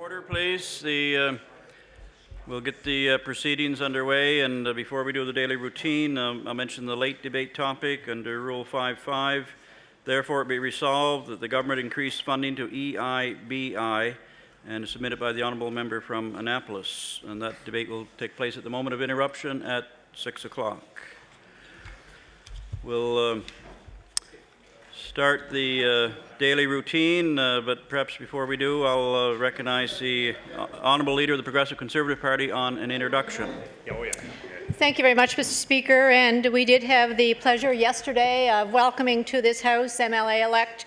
Order, please. We'll get the proceedings underway, and before we do the daily routine, I'll mention the late debate topic under Rule 5.5. Therefore, it be resolved that the government increase funding to EIBI and is submitted by the honourable member from Annapolis. And that debate will take place at the moment of interruption at 6 o'clock. We'll start the daily routine, but perhaps before we do, I'll recognize the Honourable Leader of the Progressive Conservative Party on an introduction. Thank you very much, Mr. Speaker. And we did have the pleasure yesterday of welcoming to this House MLA-elect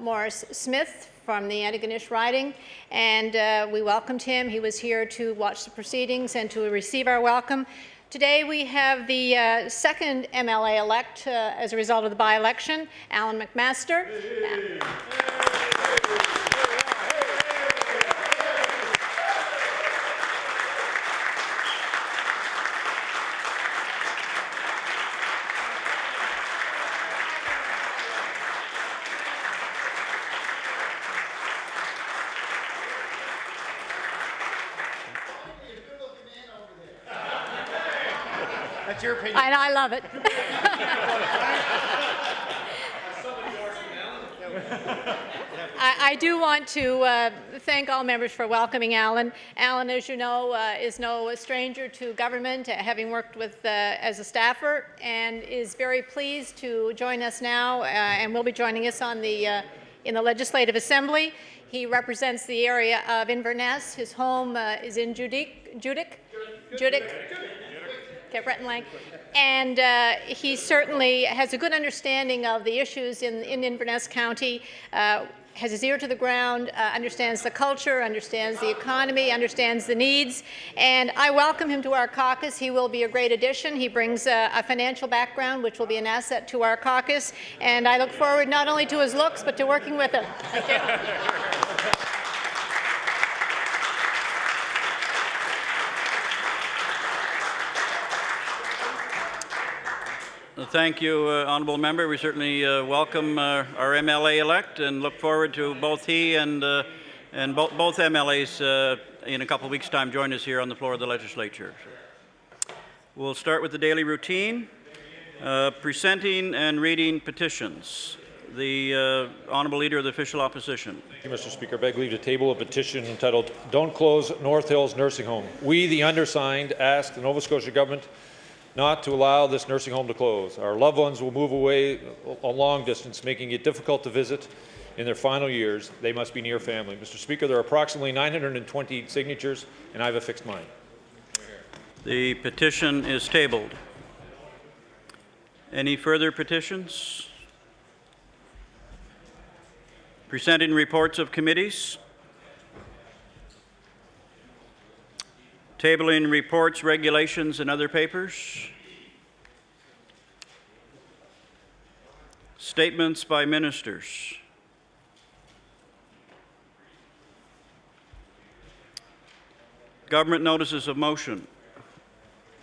Morris Smith from the Antigonish riding, and we welcomed him. He was here to watch the proceedings and to receive our welcome. Today we have the second MLA-elect as a result of the by-election, Alan McMaster. That's your opinion. And I love it. I do want to thank all members for welcoming Alan. Alan, as you know, is no stranger to government, having worked with as a staffer, and is very pleased to join us now, and will be joining us on the in the Legislative Assembly. He represents the area of Inverness. His home is in Judic. Okay, Brett and Lang. And he certainly has a good understanding of the issues in Inverness County, has his ear to the ground, understands the culture, understands the economy, understands the needs. And I welcome him to our caucus. He will be a great addition. He brings a financial background, which will be an asset to our caucus. And I look forward not only to his looks, but to working with him. Thank you. Thank you, Honourable Member. We certainly welcome our MLA-elect and look forward to both he and both MLAs in a couple of weeks' time join us here on the floor of the Legislature. We'll start with the daily routine, presenting and reading petitions. The Honourable Leader of the Official Opposition. Thank you, Mr. Speaker. I beg leave to table a petition entitled "Don't Close North Hills Nursing Home." We, the undersigned, ask the Nova Scotia government not to allow this nursing home to close. Our loved ones will move away a long distance, making it difficult to visit in their final years. They must be near family. Mr. Speaker, there are approximately 920 signatures, and I have affixed mine. The petition is tabled. Any further petitions? Presenting reports of committees. Tabling reports, regulations, and other papers. Statements by ministers. Government notices of motion.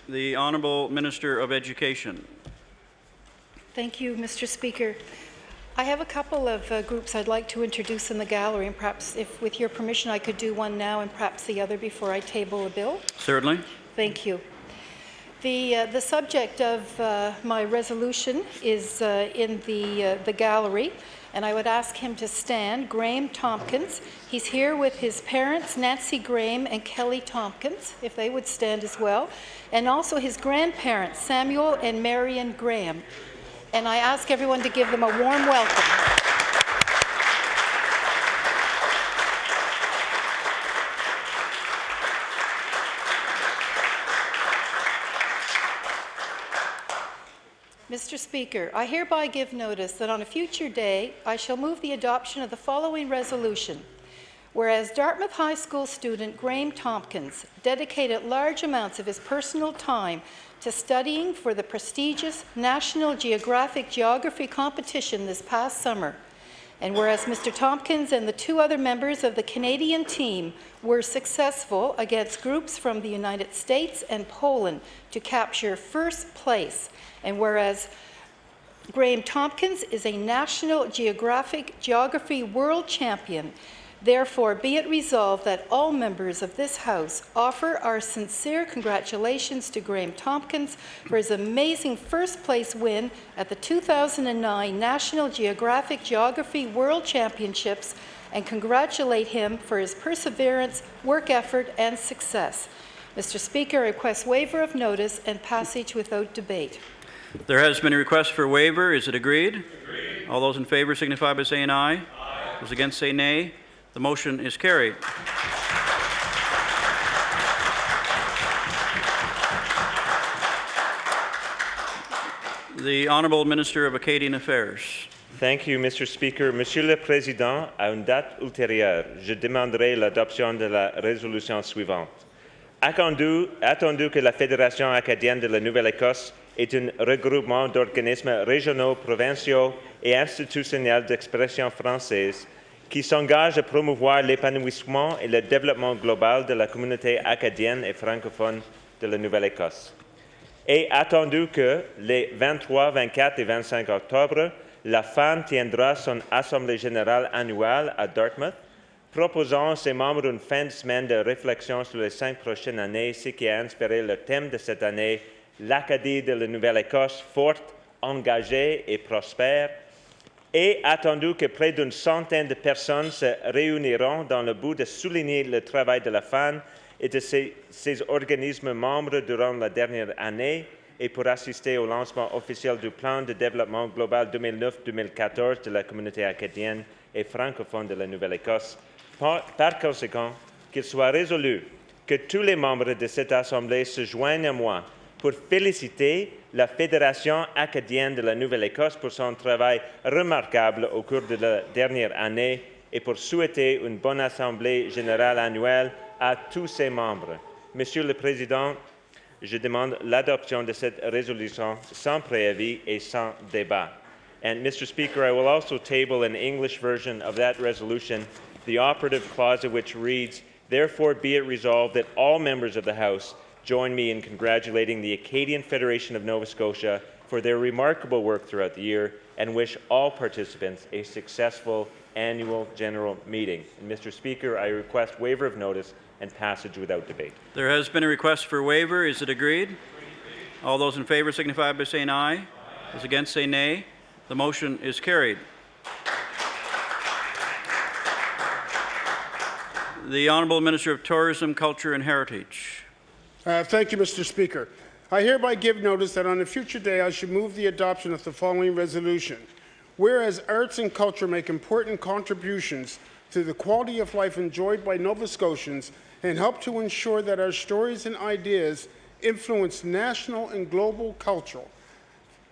The Honourable Minister of Education. Thank you, Mr. Speaker. I have a couple of groups I'd like to introduce in the gallery, and perhaps, if with your permission, I could do one now and perhaps the other before I table a bill. Certainly. Thank you. The subject of my resolution is in the gallery, and I would ask him to stand. Graham Tompkins. He's here with his parents, Nancy Graham and Kelly Tompkins, if they would stand as well, and also his grandparents, Samuel and Marion Graham. And I ask everyone to give them a warm welcome. Mr. Speaker, I hereby give notice that on a future day, I shall move the adoption of the following resolution. Whereas Dartmouth High School student Graham Tompkins dedicated large amounts of his personal time to studying for the prestigious National Geographic Geography competition this past summer. And whereas Mr. Tompkins and the two other members of the Canadian team were successful against groups from the United States and Poland to capture first place. And whereas Graham Tompkins is a National Geographic Geography world champion, Therefore, be it resolved that all members of this House offer our sincere congratulations to Graham Tompkins for his amazing first-place win at the 2009 National Geographic Geography World Championships and congratulate him for his perseverance, work effort, and success. Mr. Speaker, I request waiver of notice and passage without debate. There has been a request for waiver. Is it agreed? Agreed. All those in favor signify by saying aye. Aye. Those against say nay. The motion is carried. The Honourable Minister of Acadian Affairs. Thank you, Mr. Speaker. Monsieur le Président, à une date ultérieure, je demanderai l'adoption de la résolution suivante. Attendu que la Fédération acadienne de la Nouvelle-Écosse est un regroupement d'organismes régionaux, provinciaux et institutionnels d'expression française qui s'engage à promouvoir l'épanouissement et le développement global de la communauté acadienne et francophone de la Nouvelle-Écosse. Et attendu que les 23, 24 et 25 octobre, la FAN tiendra son Assemblée générale annuelle à Dartmouth, proposant à ses membres une fin de semaine de réflexion sur les 5 prochaines années, ce qui a inspiré le thème de cette année, l'Acadie de la Nouvelle-Écosse, forte, engagée et prospère, et attendu que près d'une centaine de personnes se réuniront dans le but de souligner le travail de la FAN et de ces organismes membres durant la dernière année et pour assister au lancement officiel du plan de développement global 2009-2014 de la communauté acadienne et francophone de la Nouvelle-Écosse. Par conséquent, qu'il soit résolu que tous les membres de cette Assemblée se joignent à moi pour féliciter la Fédération acadienne de la Nouvelle-Écosse pour son travail remarquable au cours de la dernière année et pour souhaiter une bonne Assemblée générale annuelle à tous ses membres. Monsieur le Président, je demande l'adoption de cette résolution sans préavis et sans débat. And Mr. Speaker, I will also table an English version of that resolution, the operative clause of which reads, "Therefore be it resolved that all members of the House join me in congratulating the Acadian Federation of Nova Scotia for their remarkable work throughout the year and wish all participants a successful annual general meeting." And Mr. Speaker, I request waiver of notice and passage without debate. There has been a request for waiver. Is it agreed? All those in favor signify by saying aye. Aye. Those against say nay. The motion is carried. The Honourable Minister of Tourism, Culture and Heritage. Thank you, Mr. Speaker. I hereby give notice that on a future day I should move the adoption of the following resolution. Whereas arts and culture make important contributions to the quality of life enjoyed by Nova Scotians and help to ensure that our stories and ideas influence national and global culture.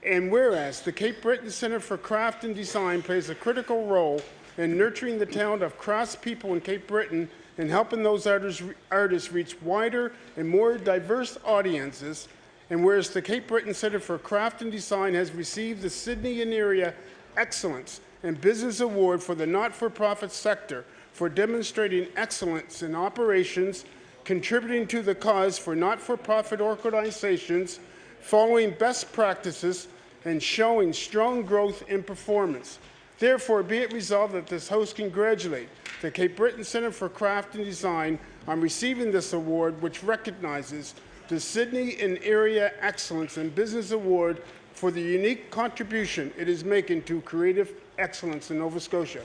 And whereas the Cape Breton Centre for Craft and Design plays a critical role in nurturing the talent of craftspeople in Cape Breton and helping those artists reach wider and more diverse audiences, and whereas the Cape Breton Centre for Craft and Design has received the Sydney and Area Excellence and Business Award for the not-for-profit sector for demonstrating excellence in operations, contributing to the cause for not-for-profit organizations, following best practices, and showing strong growth in performance. Therefore, be it resolved that this House congratulate the Cape Breton Centre for Craft and Design on receiving this award, which recognizes the Sydney and Area Excellence and Business Award for the unique contribution it is making to creative excellence in Nova Scotia.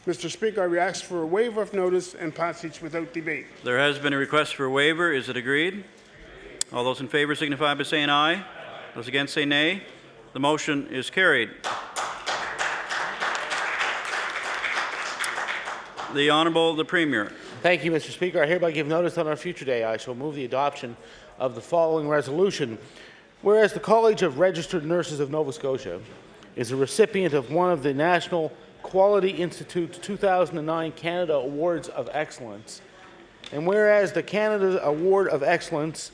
Mr. Speaker, I ask for a waiver of notice and passage without debate. There has been a request for waiver. Is it agreed? All those in favor signify by saying aye. Aye. Those against say nay. The motion is carried. The Honourable the Premier. Thank you, Mr. Speaker. I hereby give notice that on a future day I shall move the adoption of the following resolution. Whereas the College of Registered Nurses of Nova Scotia is a recipient of one of the National Quality Institute's 2009 Canada Awards of Excellence, and whereas the Canada Awards of Excellence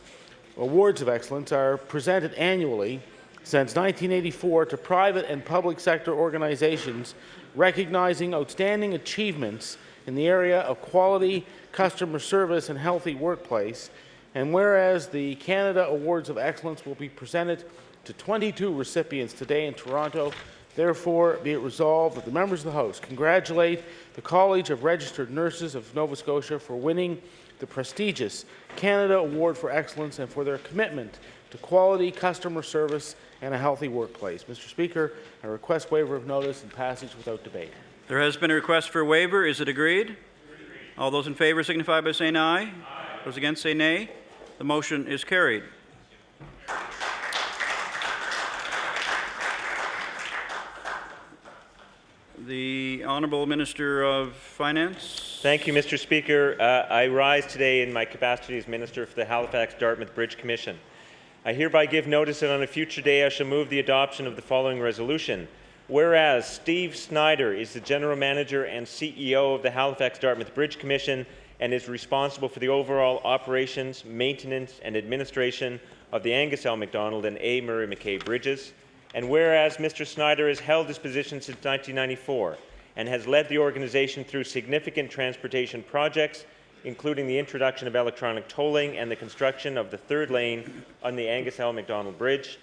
are presented annually since 1984 to private and public sector organizations recognizing outstanding achievements in the area of quality, customer service, and healthy workplace, and whereas the Canada Awards of Excellence will be presented to 22 recipients today in Toronto, Therefore, be it resolved that the members of the House congratulate the College of Registered Nurses of Nova Scotia for winning the prestigious Canada Award for Excellence and for their commitment to quality customer service and a healthy workplace. Mr. Speaker, I request waiver of notice and passage without debate. There has been a request for waiver. Is it agreed? All those in favor signify by saying aye. Aye. Those against say nay. The motion is carried. The Honourable Minister of Finance. Thank you, Mr. Speaker. I rise today in my capacity as Minister for the Halifax-Dartmouth Bridge Commission. I hereby give notice that on a future day I shall move the adoption of the following resolution. Whereas Steve Snyder is the General Manager and CEO of the Halifax-Dartmouth Bridge Commission and is responsible for the overall operations, maintenance, and administration of the Angus L. MacDonald and A. Murray McKay bridges. And whereas Mr. Snyder has held this position since 1994 and has led the organization through significant transportation projects, including the introduction of electronic tolling and the construction of the third lane on the Angus L. MacDonald Bridge.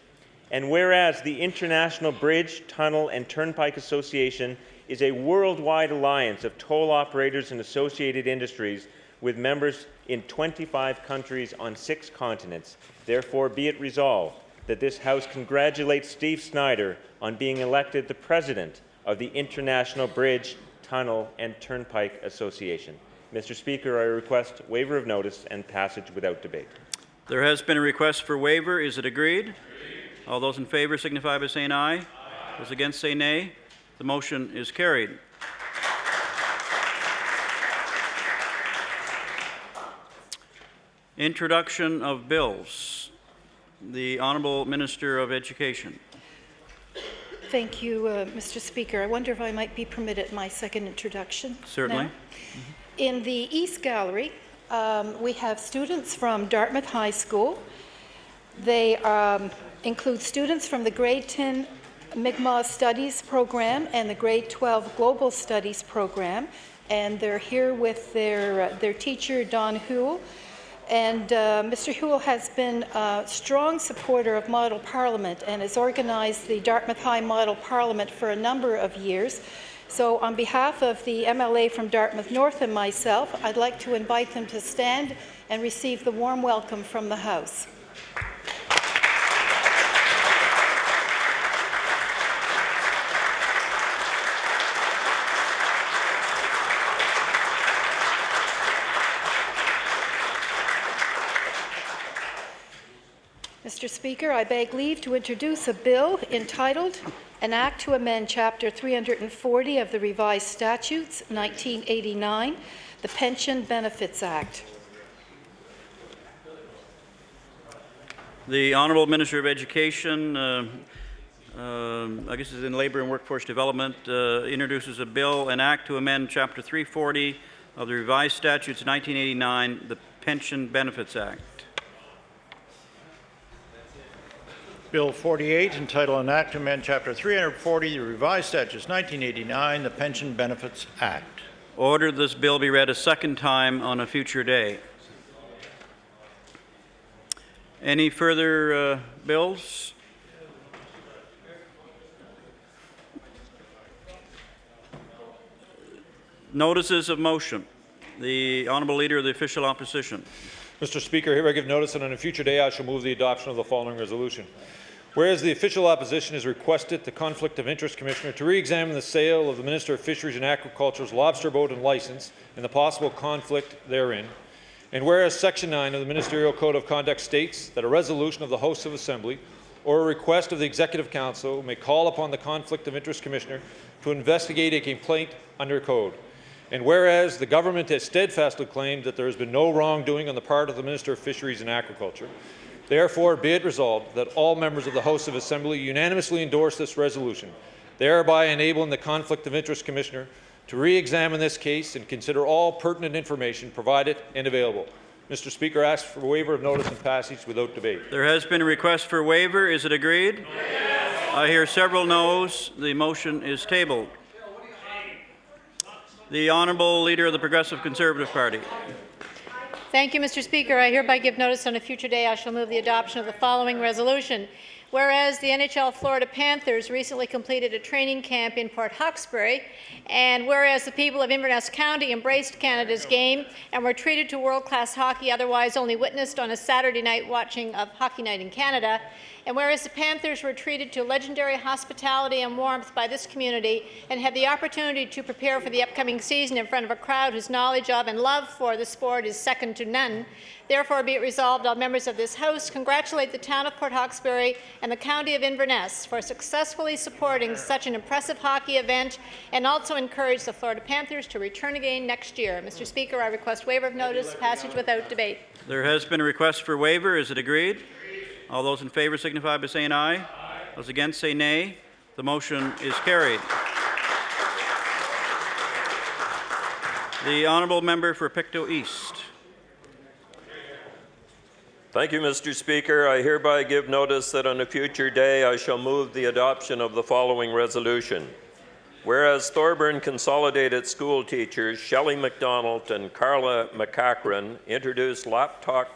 And whereas the International Bridge, Tunnel and Turnpike Association is a worldwide alliance of toll operators and associated industries with members in 25 countries on 6 continents, therefore be it resolved that this House congratulates Steve Snyder on being elected the President of the International Bridge, Tunnel and Turnpike Association. Mr. Speaker, I request waiver of notice and passage without debate. There has been a request for waiver. Is it agreed? All those in favor signify by saying aye. Aye. Those against say nay. The motion is carried. Introduction of bills. The Honourable Minister of Education. Thank you, Mr. Speaker. I wonder if I might be permitted my second introduction. Certainly. In the East Gallery, we have students from Dartmouth High School. They include students from the Grade 10 Mi'kmaq Studies program and the Grade 12 Global Studies program, and they're here with their teacher, Don Huell. And Mr. Huell has been a strong supporter of Model Parliament and has organized the Dartmouth High Model Parliament for a number of years. So on behalf of the MLA from Dartmouth North and myself, I'd like to invite them to stand and receive the warm welcome from the House. Mr. Speaker, I beg leave to introduce a bill entitled An Act to Amend Chapter 340 of the Revised Statutes, 1989, the Pension Benefits Act. The Honourable Minister of Education, I guess is in Labour and Workforce Development, introduces a bill, an act to amend Chapter 340 of the Revised Statutes 1989, the Pension Benefits Act. Bill 48, entitled An Act to Amend Chapter 340, the Revised Statutes 1989, the Pension Benefits Act. Order this bill be read a second time on a future day. Any further bills? Notices of motion. The Honourable Leader of the Official Opposition. Mr. Speaker, hereby give notice that on a future day I shall move the adoption of the following resolution. Whereas the official opposition has requested the Conflict of Interest Commissioner to re-examine the sale of the Minister of Fisheries and Agriculture's lobster boat and license and the possible conflict therein, and whereas Section 9 of the Ministerial Code of Conduct states that a resolution of the House of Assembly or a request of the Executive Council may call upon the Conflict of Interest Commissioner to investigate a complaint under code. And whereas the government has steadfastly claimed that there has been no wrongdoing on the part of the Minister of Fisheries and Agriculture, therefore be it resolved that all members of the House of Assembly unanimously endorse this resolution, thereby enabling the Conflict of Interest Commissioner to re-examine this case and consider all pertinent information provided and available. Mr. Speaker, I ask for waiver of notice and passage without debate. There has been a request for waiver. Is it agreed? Yes. I hear several noes. The motion is tabled. The Honourable Leader of the Progressive Conservative Party. Thank you, Mr. Speaker. I hereby give notice on a future day I shall move the adoption of the following resolution. Whereas the NHL Florida Panthers recently completed a training camp in Port Hawkesbury, and whereas the people of Inverness County embraced Canada's game and were treated to world-class hockey otherwise only witnessed on a Saturday night watching of Hockey Night in Canada, and whereas the Panthers were treated to legendary hospitality and warmth by this community and had the opportunity to prepare for the upcoming season in front of a crowd whose knowledge of and love for the sport is second to none, therefore be it resolved, all members of this House congratulate the town of Port Hawkesbury and the county of Inverness for successfully supporting such an impressive hockey event, and also encourage the Florida Panthers to return again next year. Mr. Speaker, I request waiver of notice, passage without debate. There has been a request for waiver. Is it agreed? All those in favour signify by saying aye. Aye. Those against say nay. The motion is carried. The honourable member for Pictou East. Thank you, Mr. Speaker. I hereby give notice that on a future day I shall move the adoption of the following resolution. Whereas Thorburn Consolidated School teachers Shelley McDonald and Carla McCachran introduced laptop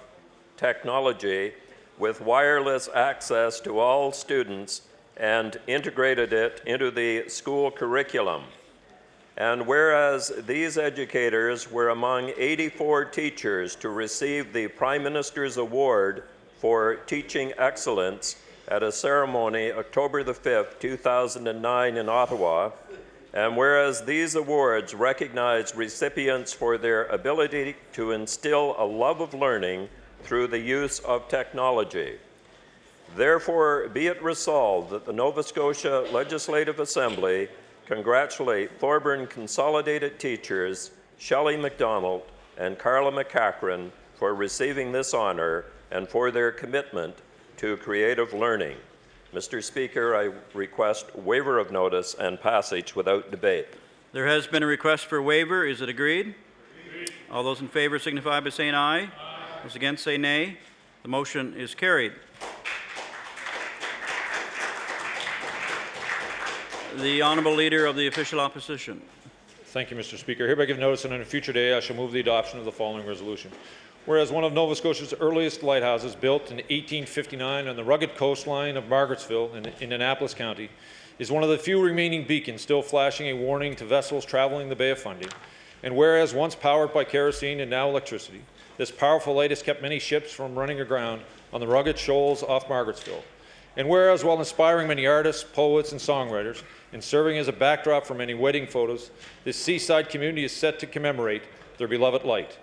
technology with wireless access to all students and integrated it into the school curriculum. And whereas these educators were among 84 teachers to receive the Prime Minister's Award for Teaching Excellence at a ceremony October the 5th, 2009 in Ottawa, and whereas these awards recognize recipients for their ability to instill a love of learning through the use of technology. Therefore, be it resolved that the Nova Scotia Legislative Assembly congratulate Thorburn Consolidated teachers Shelley McDonald and Carla McCachran for receiving this honor and for their commitment to creative learning. Mr. Speaker, I request waiver of notice and passage without debate. There has been a request for waiver. Is it agreed? Agreed. All those in favour signify by saying aye. Aye. Those against say nay. The motion is carried. The Honourable Leader of the Official Opposition. Thank you, Mr. Speaker. Hereby give notice, and on a future day I shall move the adoption of the following resolution. Whereas one of Nova Scotia's earliest lighthouses, built in 1859 on the rugged coastline of Margarettsville in Annapolis County, is one of the few remaining beacons still flashing a warning to vessels traveling the Bay of Fundy. And whereas once powered by kerosene and now electricity, this powerful light has kept many ships from running aground on the rugged shoals off Margarettsville. And whereas while inspiring many artists, poets, and songwriters, and serving as a backdrop for many wedding photos, this seaside community is set to commemorate their beloved light.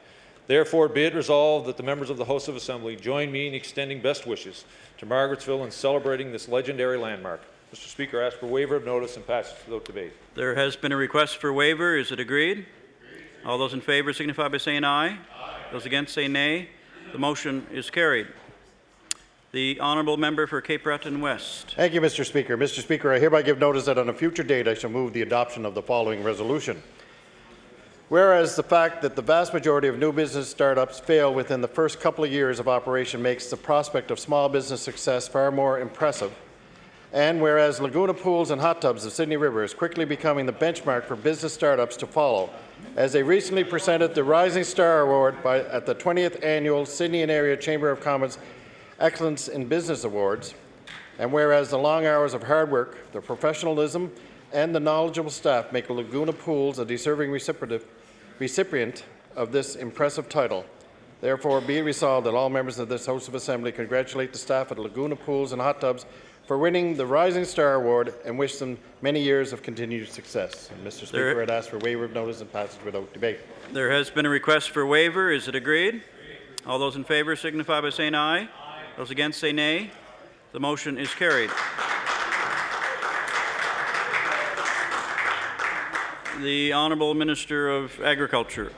Therefore, be it resolved that the members of the House of Assembly join me in extending best wishes to Margarettsville and celebrating this legendary landmark. Mr. Speaker, I ask for waiver of notice and passage without debate. There has been a request for waiver. Is it agreed? Agreed. All those in favour signify by saying aye. Aye. Those against say nay. The motion is carried. The honourable member for Cape Breton West. Thank you, Mr. Speaker. Mr. Speaker, I hereby give notice that on a future date I shall move the adoption of the following resolution. Whereas the fact that the vast majority of new business startups fail within the first couple of years of operation makes the prospect of small business success far more impressive, and whereas Laguna Pools and Hot Tubs of Sydney River is quickly becoming the benchmark for business startups to follow, as they recently presented the Rising Star Award at the 20th Annual Sydney and Area Chamber of Commerce Excellence in Business Awards, and whereas the long hours of hard work, the professionalism, and the knowledgeable staff make Laguna Pools a deserving recipient of this impressive title. Therefore, be it resolved that all members of this House of Assembly congratulate the staff at Laguna Pools and Hot Tubs for winning the Rising Star Award and wish them many years of continued success. And Mr. Speaker, I'd ask for waiver of notice and passage without debate. There has been a request for waiver. Is it agreed? All those in favour signify by saying aye. Aye. Those against say nay. The motion is carried. The Honourable Minister of Agriculture.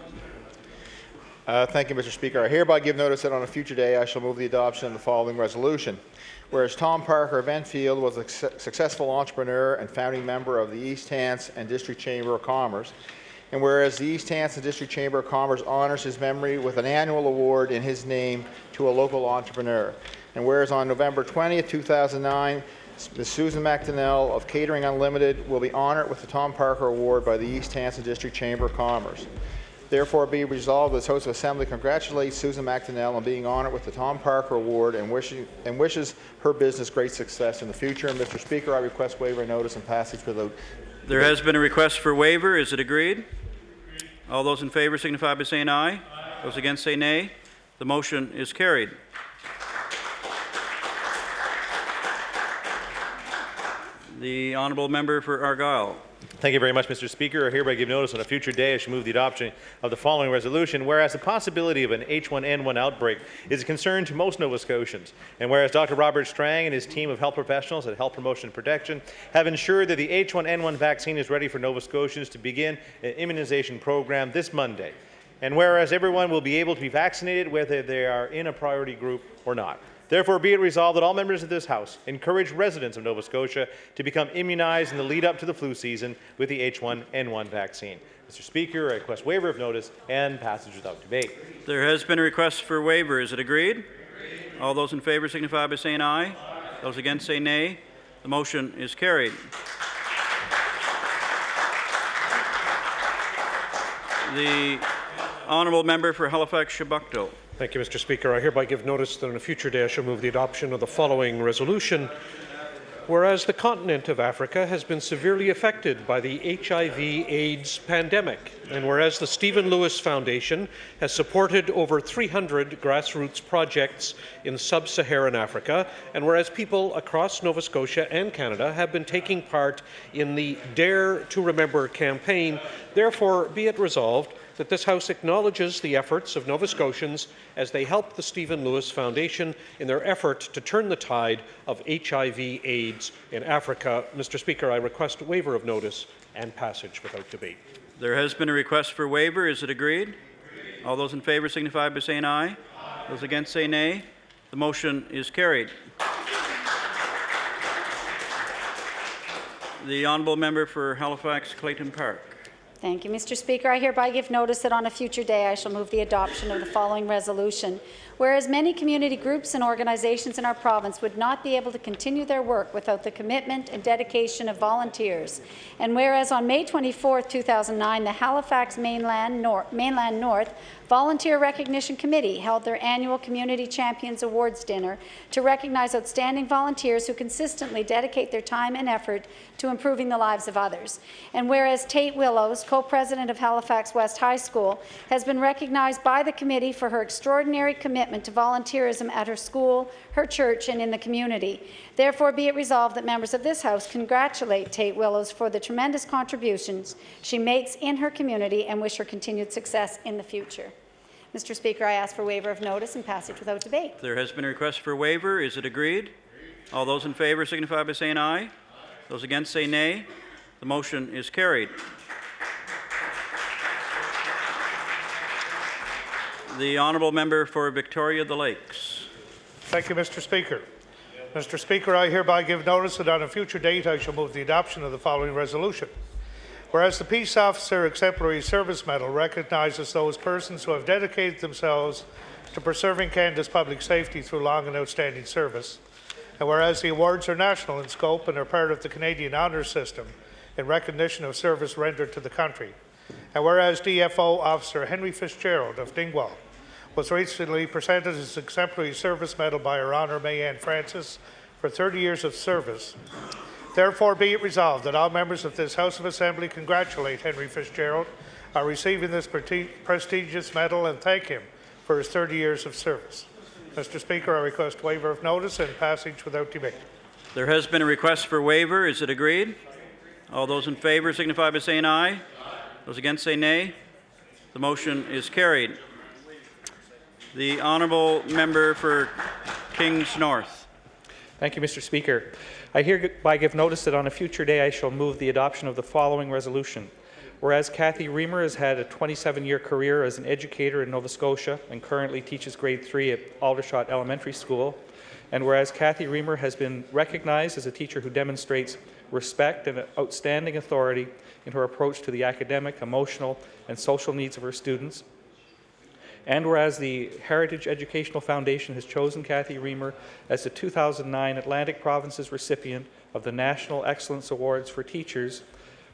Thank you, Mr. Speaker. I hereby give notice that on a future day I shall move the adoption of the following resolution. Whereas Tom Parker of Enfield was a successful entrepreneur and founding member of the East Hants and District Chamber of Commerce, and whereas the East Hants and District Chamber of Commerce honors his memory with an annual award in his name to a local entrepreneur, and whereas on November 20th, 2009, Ms. Susan McDonnell of Catering Unlimited will be honored with the Tom Parker Award by the East Hants and District Chamber of Commerce. Therefore, be resolved this House of Assembly congratulates Susan McDonnell on being honoured with the Tom Parker Award and wishes her business great success in the future. And Mr. Speaker, I request waiver of notice and passage without. There has been a request for waiver. Is it agreed? All those in favour signify by saying aye. Those against say nay. The motion is carried. The honourable member for Argyll. Thank you very much, Mr. Speaker. I hereby give notice on a future day I shall move the adoption of the following resolution. Whereas the possibility of an H1N1 outbreak is a concern to most Nova Scotians, and whereas Dr. Robert Strang and his team of health professionals at Health Promotion and Protection have ensured that the H1N1 vaccine is ready for Nova Scotians to begin an immunization program this Monday, and whereas everyone will be able to be vaccinated whether they are in a priority group or not. Therefore, be it resolved that all members of this House encourage residents of Nova Scotia to become immunized in the lead up to the flu season with the H1N1 vaccine. Mr. Speaker, I request waiver of notice and passage without debate. There has been a request for waiver. Is it agreed? All those in favour signify by saying aye. Those against say nay. The motion is carried. The honourable member for Halifax-Chebucto. Thank you, Mr. Speaker. I hereby give notice that on a future day I shall move the adoption of the following resolution. Whereas the continent of Africa has been severely affected by the HIV/AIDS pandemic, and whereas the Stephen Lewis Foundation has supported over 300 grassroots projects in sub-Saharan Africa, and whereas people across Nova Scotia and Canada have been taking part in the Dare to Remember campaign, therefore be it resolved that this House acknowledges the efforts of Nova Scotians as they help the Stephen Lewis Foundation in their effort to turn the tide of HIV/AIDS in Africa. Mr. Speaker, I request a waiver of notice and passage without debate. There has been a request for waiver. Is it agreed? All those in favour signify by saying aye. Those against say nay. The motion is carried. The honourable member for Halifax-Clayton Park. Thank you, Mr. Speaker. I hereby give notice that on a future day I shall move the adoption of the following resolution. Whereas many community groups and organizations in our province would not be able to continue their work without the commitment and dedication of volunteers, and whereas on May 24, 2009, the Halifax Mainland North Volunteer Recognition Committee held their annual Community Champions Awards dinner to recognize outstanding volunteers who consistently dedicate their time and effort to improving the lives of others. And whereas Tate Willows, co-president of Halifax West High School, has been recognized by the committee for her extraordinary commitment to volunteerism at her school, her church, and in the community. Therefore, be it resolved that members of this House congratulate Tate Willows for the tremendous contributions she makes in her community and wish her continued success in the future. Mr. Speaker, I ask for waiver of notice and passage without debate. There has been a request for waiver. Is it agreed? All those in favour signify by saying aye. Those against say nay. The motion is carried. The honourable member for Victoria the Lakes. Thank you, Mr. Speaker. Mr. Speaker, I hereby give notice that on a future date I shall move the adoption of the following resolution. Whereas the Peace Officer Exemplary Service Medal recognizes those persons who have dedicated themselves to preserving Canada's public safety through long and outstanding service, and whereas the awards are national in scope and are part of the Canadian Honours System in recognition of service rendered to the country, and whereas DFO Officer Henry Fitzgerald of Dingwall was recently presented his Exemplary Service Medal by Her Honour Mayanne Francis for 30 years of service. Therefore, be it resolved that all members of this House of Assembly congratulate Henry Fitzgerald on receiving this prestigious medal and thank him for his 30 years of service. Mr. Speaker, I request waiver of notice and passage without debate. There has been a request for waiver. Is it agreed? All those in favour signify by saying aye. Those against say nay. The motion is carried. The honourable member for Kings North. Thank you, Mr. Speaker. I hereby give notice that on a future day I shall move the adoption of the following resolution. Whereas Kathy Reamer has had a 27-year career as an educator in Nova Scotia and currently teaches grade 3 at Aldershot Elementary School, and whereas Kathy Reamer has been recognized as a teacher who demonstrates respect and outstanding authority in her approach to the academic, emotional, and social needs of her students, and whereas the Heritage Educational Foundation has chosen Kathy Reamer as the 2009 Atlantic Province's recipient of the National Excellence Awards for Teachers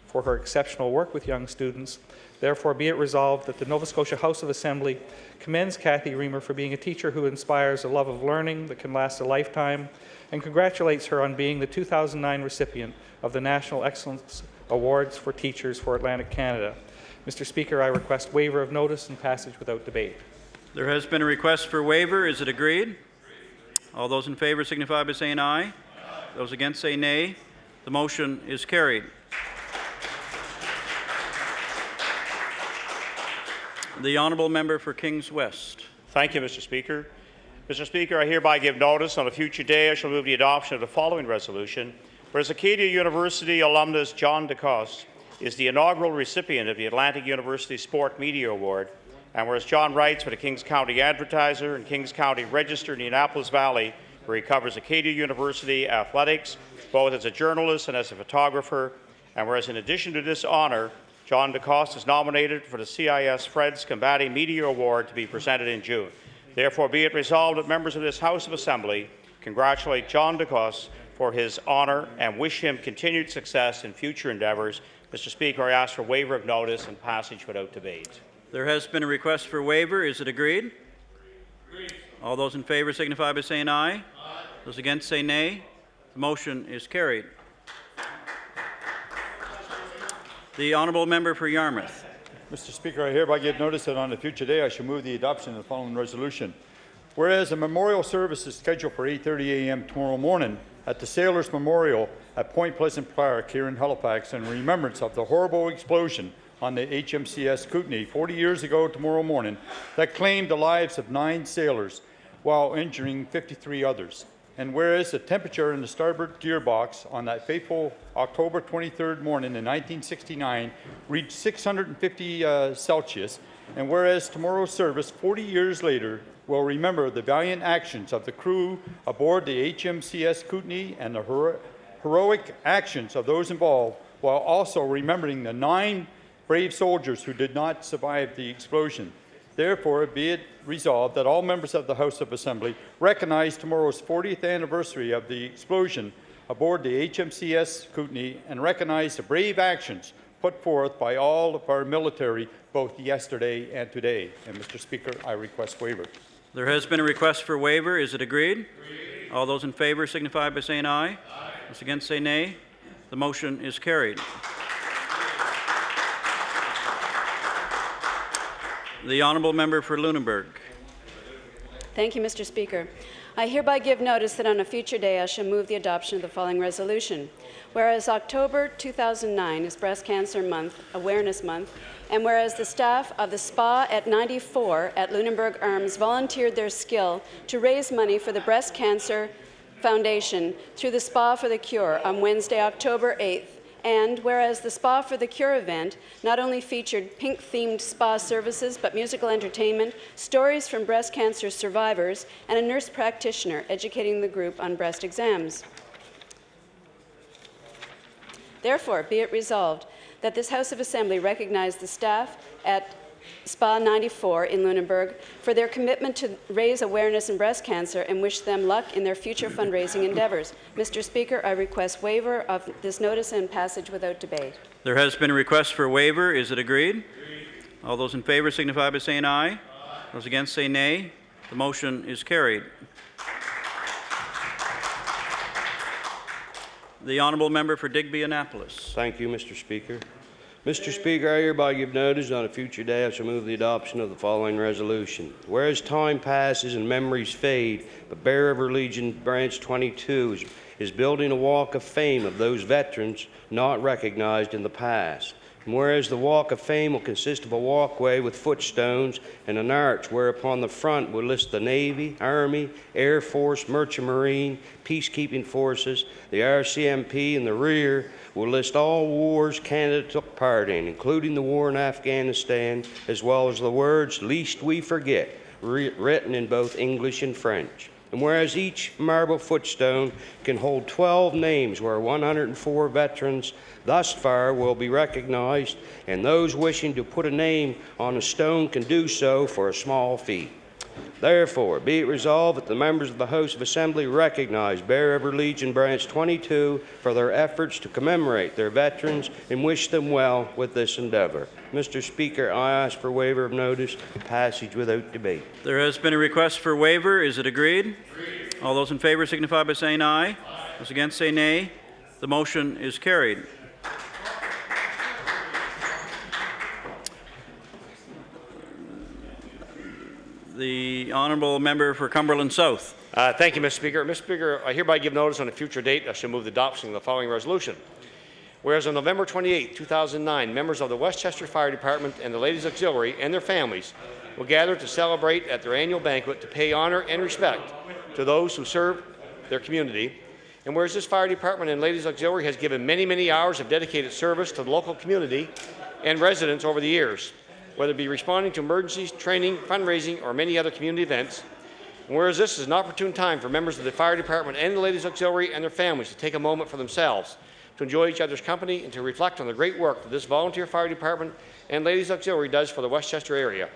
for her exceptional work with young students, Therefore, be it resolved that the Nova Scotia House of Assembly commends Kathy Reamer for being a teacher who inspires a love of learning that can last a lifetime, and congratulates her on being the 2009 recipient of the National Excellence Awards for Teachers for Atlantic Canada. Mr. Speaker, I request waiver of notice and passage without debate. There has been a request for waiver. Is it agreed? All those in favour signify by saying aye. Aye. Those against say nay. The motion is carried. The honourable member for Kings West. Thank you, Mr. Speaker. Mr. Speaker, I hereby give notice on a future day I shall move the adoption of the following resolution. Whereas Acadia University alumnus John DeCoste is the inaugural recipient of the Atlantic University Sport Media Award, and whereas John writes for the Kings County Advertiser and Kings County Register in the Annapolis Valley, where he covers Acadia University athletics, both as a journalist and as a photographer, and whereas in addition to this honour, John DeCoste is nominated for the CIS Fred's Combating Media Award to be presented in June. Therefore, be it resolved that members of this House of Assembly congratulate John DeCoste for his honour and wish him continued success in future endeavours. Mr. Speaker, I ask for waiver of notice and passage without debate. There has been a request for waiver. Is it agreed? Agreed. All those in favour signify by saying aye. Aye. Those against say nay. The motion is carried. The honourable member for Yarmouth. Mr. Speaker, I hereby give notice that on a future day I shall move the adoption of the following resolution. Whereas a memorial service is scheduled for 8:30 a.m. tomorrow morning at the Sailors Memorial at Point Pleasant Park here in Halifax in remembrance of the horrible explosion on the HMCS Kootenay 40 years ago tomorrow morning that claimed the lives of 9 sailors while injuring 53 others. And whereas the temperature in the starboard gearbox on that fateful October 23rd morning in 1969 reached 650 Celsius, and whereas tomorrow's service 40 years later will remember the valiant actions of the crew aboard the HMCS Kootenay and the heroic actions of those involved, while also remembering the 9 brave soldiers who did not survive the explosion. Therefore, be it resolved that all members of the House of Assembly recognize tomorrow's 40th anniversary of the explosion aboard the HMCS Kootenay and recognize the brave actions put forth by all of our military both yesterday and today. And Mr. Speaker, I request waiver. There has been a request for waiver. Is it agreed? Agreed. All those in favour signify by saying aye. Aye. Those against say nay. The motion is carried. The honourable member for Lunenburg. Thank you, Mr. Speaker. I hereby give notice that on a future day I shall move the adoption of the following resolution. Whereas October 2009 is Breast Cancer Month, Awareness Month, and whereas the staff of the Spa at 94 at Lunenburg Arms volunteered their skill to raise money for the Breast Cancer Foundation through the Spa for the Cure on Wednesday, October 8th, and whereas the Spa for the Cure event not only featured pink-themed spa services, but musical entertainment, stories from breast cancer survivors, and a nurse practitioner educating the group on breast exams. Therefore, be it resolved that this House of Assembly recognize the staff at Spa 94 in Lunenburg for their commitment to raise awareness in breast cancer and wish them luck in their future fundraising endeavours. Mr. Speaker, I request waiver of this notice and passage without debate. There has been a request for waiver. Is it agreed? Agreed. All those in favour signify by saying aye. Aye. Those against say nay. The motion is carried. The honourable member for Digby Annapolis. Thank you, Mr. Speaker. Mr. Speaker, I hereby give notice on a future day I shall move the adoption of the following resolution. Whereas time passes and memories fade, but Bear River Legion Branch 22 is building a walk of fame of those veterans not recognized in the past. And whereas the walk of fame will consist of a walkway with footstones and an arch whereupon the front will list the Navy, Army, Air Force, Merchant Marine, Peacekeeping Forces, the RCMP, and the rear will list all wars Canada took part in, including the war in Afghanistan, as well as the words, "Least we forget," written in both English and French. And whereas each marble footstone can hold 12 names where 104 veterans thus far will be recognized, and those wishing to put a name on a stone can do so for a small fee. Therefore, be it resolved that the members of the House of Assembly recognize Bear River Legion Branch 22 for their efforts to commemorate their veterans and wish them well with this endeavour. Mr. Speaker, I ask for waiver of notice and passage without debate. There has been a request for waiver. Is it agreed? All those in favour signify by saying aye. Those against say nay. The motion is carried. The honourable member for Cumberland South. Thank you, Mr. Speaker. Mr. Speaker, I hereby give notice on a future date. I shall move the adoption of the following resolution. Whereas on November 28, 2009, members of the Westchester Fire Department and the Ladies Auxiliary and their families will gather to celebrate at their annual banquet to pay honour and respect to those who serve their community. And whereas this Fire Department and Ladies Auxiliary has given many, many hours of dedicated service to the local community and residents over the years, whether it be responding to emergencies, training, fundraising, or many other community events. And whereas this is an opportune time for members of the Fire Department and the Ladies Auxiliary and their families to take a moment for themselves, to enjoy each other's company, and to reflect on the great work that this volunteer Fire Department and Ladies Auxiliary does for the Westchester area.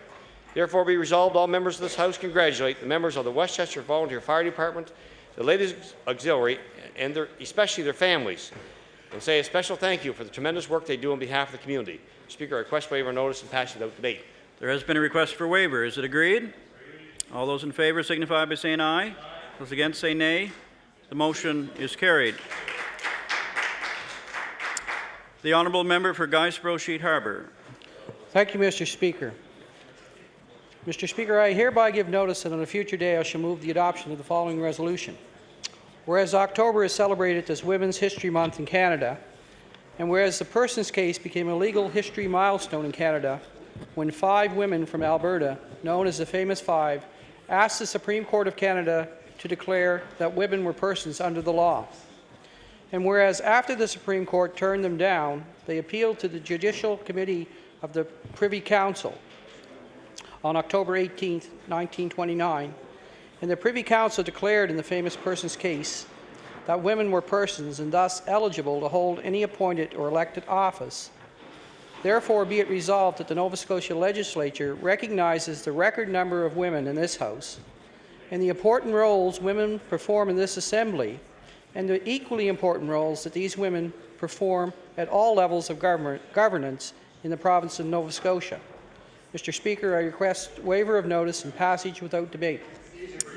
Therefore be resolved, all members of this House congratulate the members of the Westchester Volunteer Fire Department, the Ladies Auxiliary, and especially their families, and say a special thank you for the tremendous work they do on behalf of the community. Speaker, I request waiver of notice and pass without debate. There has been a request for waiver. Is it agreed? All those in favour signify by saying aye. Those against say nay. The motion is carried. The honourable member for Guysborough Sheet Harbour. Thank you, Mr. Speaker. Mr. Speaker, I hereby give notice that on a future day I shall move the adoption of the following resolution. Whereas October is celebrated as Women's History Month in Canada, and whereas the Persons case became a legal history milestone in Canada when 5 women from Alberta, known as the Famous Five, asked the Supreme Court of Canada to declare that women were persons under the law. And whereas after the Supreme Court turned them down, they appealed to the Judicial Committee of the Privy Council on October 18, 1929, and the Privy Council declared in the Famous Persons case that women were persons and thus eligible to hold any appointed or elected office. Therefore, be it resolved that the Nova Scotia Legislature recognizes the record number of women in this House and the important roles women perform in this Assembly, and the equally important roles that these women perform at all levels of governance in the province of Nova Scotia. Mr. Speaker, I request waiver of notice and passage without debate.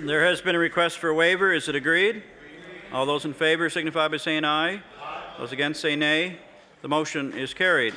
There has been a request for a waiver. Is it agreed? All those in favour signify by saying aye. Those against say nay. The motion is carried.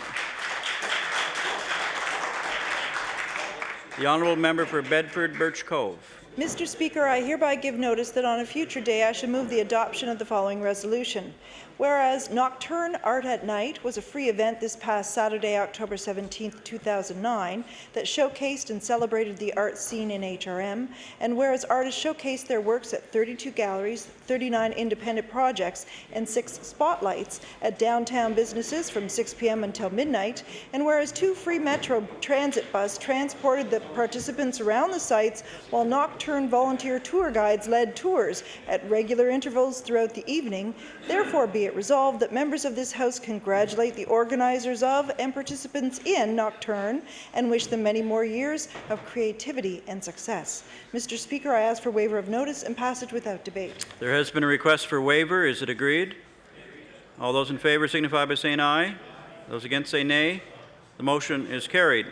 The honourable member for Bedford Birch Cove. Mr. Speaker, I hereby give notice that on a future day I shall move the adoption of the following resolution. Whereas Nocturne Art at Night was a free event this past Saturday, October 17, 2009, that showcased and celebrated the art scene in HRM, and whereas artists showcased their works at 32 galleries, 39 independent projects, and 6 spotlights at downtown businesses from 6 p.m. until midnight, and whereas 2 free Metro Transit bus transported the participants around the sites while Nocturne volunteer tour guides led tours at regular intervals throughout the evening, therefore be it resolved that members of this House congratulate the organizers of and participants in Nocturne and wish them many more years of creativity and success. Mr. Speaker, I ask for waiver of notice and passage without debate. There has been a request for waiver. Is it agreed? All those in favour signify by saying aye. Those against say nay. The motion is carried.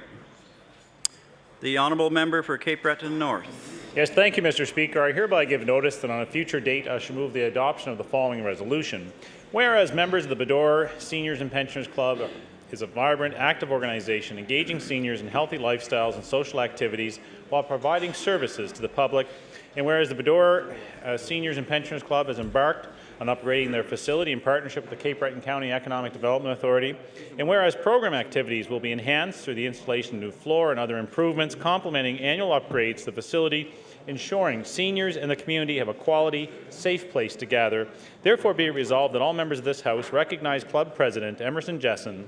The honourable member for Cape Breton North. Yes, thank you, Mr. Speaker. I hereby give notice that on a future date I shall move the adoption of the following resolution. Whereas members of the Bador Seniors and Pensioners Club is a vibrant, active organization engaging seniors in healthy lifestyles and social activities while providing services to the public, and whereas the Bador Seniors and Pensioners Club has embarked on upgrading their facility in partnership with the Cape Breton County Economic Development Authority, and whereas program activities will be enhanced through the installation of new floor and other improvements complementing annual upgrades to the facility, ensuring seniors and the community have a quality, safe place to gather. Therefore be it resolved that all members of this House recognize Club President Emerson Jessen,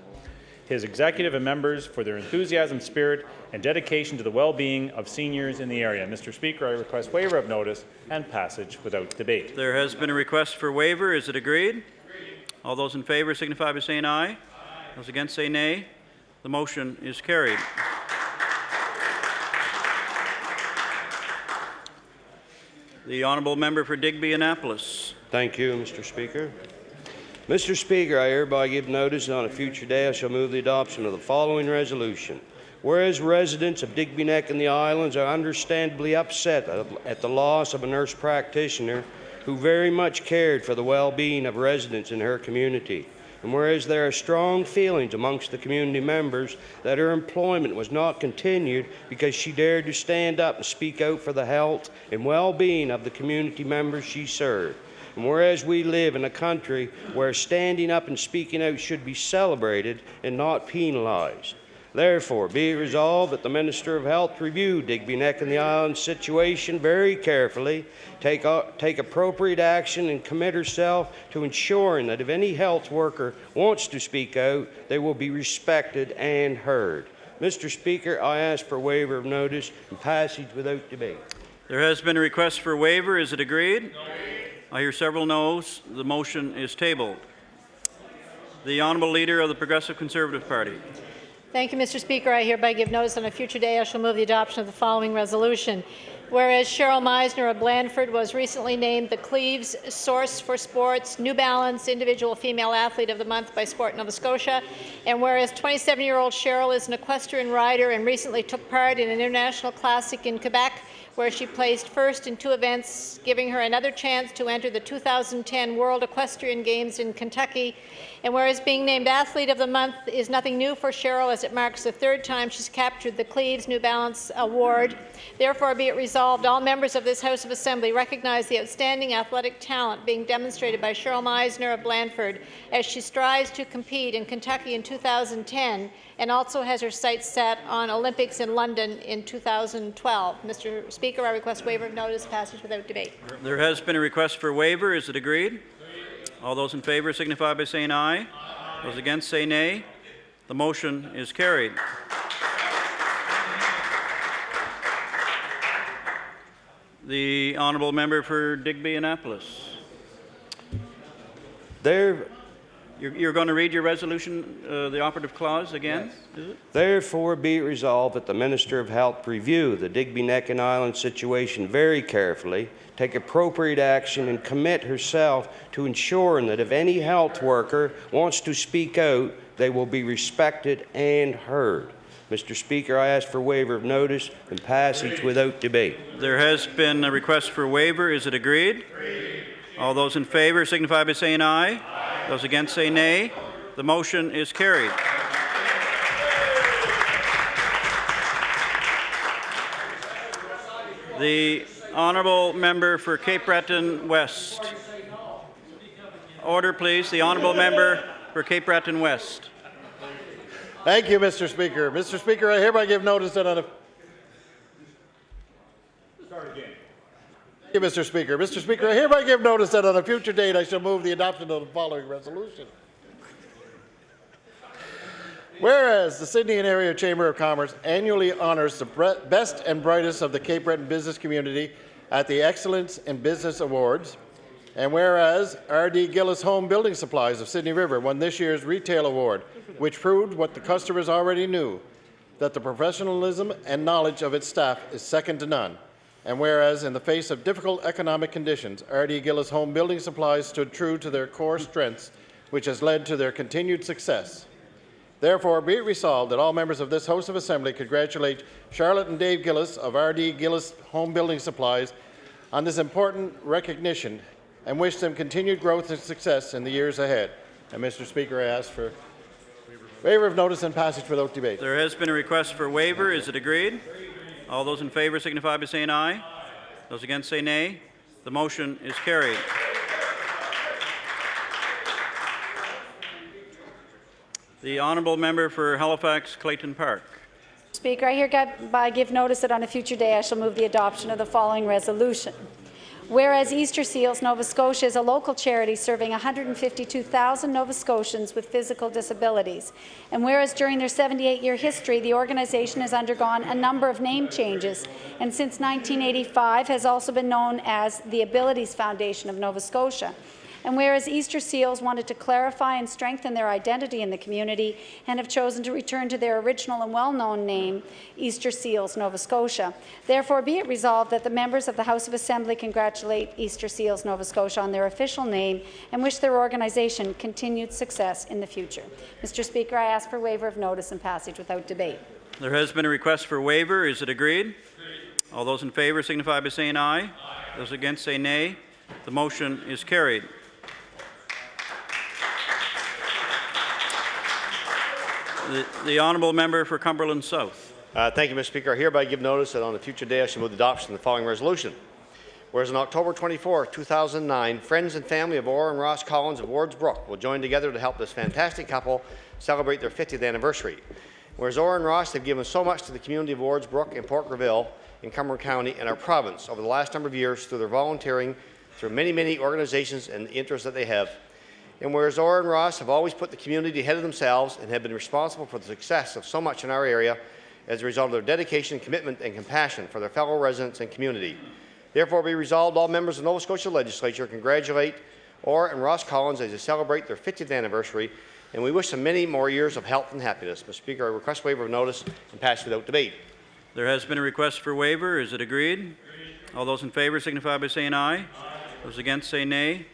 his executive and members for their enthusiasm, spirit, and dedication to the well-being of seniors in the area. Mr. Speaker, I request waiver of notice and passage without debate. There has been a request for waiver. Is it agreed? All those in favour signify by saying aye. Those against say nay. The motion is carried. The honourable member for Digby Annapolis. Thank you, Mr. Speaker. Mr. Speaker, I hereby give notice that on a future day I shall move the adoption of the following resolution. Whereas residents of Digby Neck and the Islands are understandably upset at the loss of a nurse practitioner who very much cared for the well-being of residents in her community. And whereas there are strong feelings amongst the community members that her employment was not continued because she dared to stand up and speak out for the health and well-being of the community members she served. And whereas we live in a country where standing up and speaking out should be celebrated and not penalized. Therefore, be it resolved that the Minister of Health review Digby Neck and the Islands situation very carefully, take appropriate action, and commit herself to ensuring that if any health worker wants to speak out, they will be respected and heard. Mr. Speaker, I ask for waiver of notice and passage without debate. There has been a request for waiver. Is it agreed? I hear several noes. The motion is tabled. The Honourable Leader of the Progressive Conservative Party. Thank you, Mr. Speaker. I hereby give notice on a future day I shall move the adoption of the following resolution. Whereas Cheryl Meisner of Blandford was recently named the Cleves Source for Sports New Balance Individual Female Athlete of the Month by Sport Nova Scotia, and whereas 27-year-old Cheryl is an equestrian rider and recently took part in an international classic in Quebec, where she placed first in 2 events, giving her another chance to enter the 2010 World Equestrian Games in Kentucky. And whereas being named Athlete of the Month is nothing new for Cheryl, as it marks the 3rd time she's captured the Cleves New Balance Award. Therefore, be it resolved, all members of this House of Assembly recognize the outstanding athletic talent being demonstrated by Cheryl Meisner of Blandford as she strives to compete in Kentucky in 2010 and also has her sights set on Olympics in London in 2012. Mr. Speaker, I request waiver of notice, passage without debate. There has been a request for waiver. Is it agreed? All those in favour signify by saying aye. Those against say nay. The motion is carried. The honourable member for Digby Annapolis. You're going to read your resolution, the operative clause again? Yes. Is it? Therefore, be it resolved that the Minister of Health review the Digby Neck and Island situation very carefully, take appropriate action, and commit herself to ensuring that if any health worker wants to speak out, they will be respected and heard. Mr. Speaker, I ask for waiver of notice and passage without debate. There has been a request for waiver. Is it agreed? Agreed. All those in favour signify by saying aye. Aye. Those against say nay. The motion is carried. The honourable member for Cape Breton West. Order, please. The honourable member for Cape Breton West. Thank you, Mr. Speaker. Mr. Speaker, I hereby give notice that on a... Start again. Thank you, Mr. Speaker. Mr. Speaker, I hereby give notice that on a future date I shall move the adoption of the following resolution. Whereas the Sydney and Area Chamber of Commerce annually honors the best and brightest of the Cape Breton business community at the Excellence in Business Awards, and whereas R.D. Gillis Home Building Supplies of Sydney River won this year's Retail Award, which proved what the customers already knew, that the professionalism and knowledge of its staff is second to none. And whereas in the face of difficult economic conditions, R.D. Gillis Home Building Supplies stood true to their core strengths, which has led to their continued success. Therefore, be it resolved that all members of this House of Assembly congratulate Charlotte and Dave Gillis of R.D. Gillis Home Building Supplies on this important recognition and wish them continued growth and success in the years ahead. And Mr. Speaker, I ask for waiver of notice and passage without debate. There has been a request for waiver. Is it agreed? All those in favour signify by saying aye. Those against say nay. The motion is carried. The honourable member for Halifax Clayton Park. Speaker, I hereby give notice that on a future day I shall move the adoption of the following resolution. Whereas Easter Seals Nova Scotia is a local charity serving 152,000 Nova Scotians with physical disabilities, and whereas during their 78-year history the organization has undergone a number of name changes and since 1985 has also been known as the Abilities Foundation of Nova Scotia. And whereas Easter Seals wanted to clarify and strengthen their identity in the community and have chosen to return to their original and well-known name, Easter Seals, Nova Scotia. Therefore, be it resolved that the members of the House of Assembly congratulate Easter Seals, Nova Scotia on their official name and wish their organization continued success in the future. Mr. Speaker, I ask for waiver of notice and passage without debate. There has been a request for waiver. Is it agreed? Agreed. All those in favour signify by saying aye. Aye. Those against say nay. The motion is carried. The honourable member for Cumberland South. Thank you, Mr. Speaker. I hereby give notice that on a future day I shall move the adoption of the following resolution. Whereas on October 24, 2009, friends and family of Orr and Ross Collins of Wards Brook will join together to help this fantastic couple celebrate their 50th anniversary. Whereas Orr and Ross have given so much to the community of Wards Brook and Port Greville in Cumberland County and our province over the last number of years through their volunteering, through many organizations and the interests that they have. And whereas Orr and Ross have always put the community ahead of themselves and have been responsible for the success of so much in our area as a result of their dedication, commitment and compassion for their fellow residents and community. Therefore, be resolved all members of the Nova Scotia Legislature congratulate Orr and Ross Collins as they celebrate their 50th anniversary, and we wish them many more years of health and happiness. Mr. Speaker, I request waiver of notice and pass without debate. There has been a request for waiver. Is it agreed? Agreed. All those in favour signify by saying aye. Aye. Those against say nay.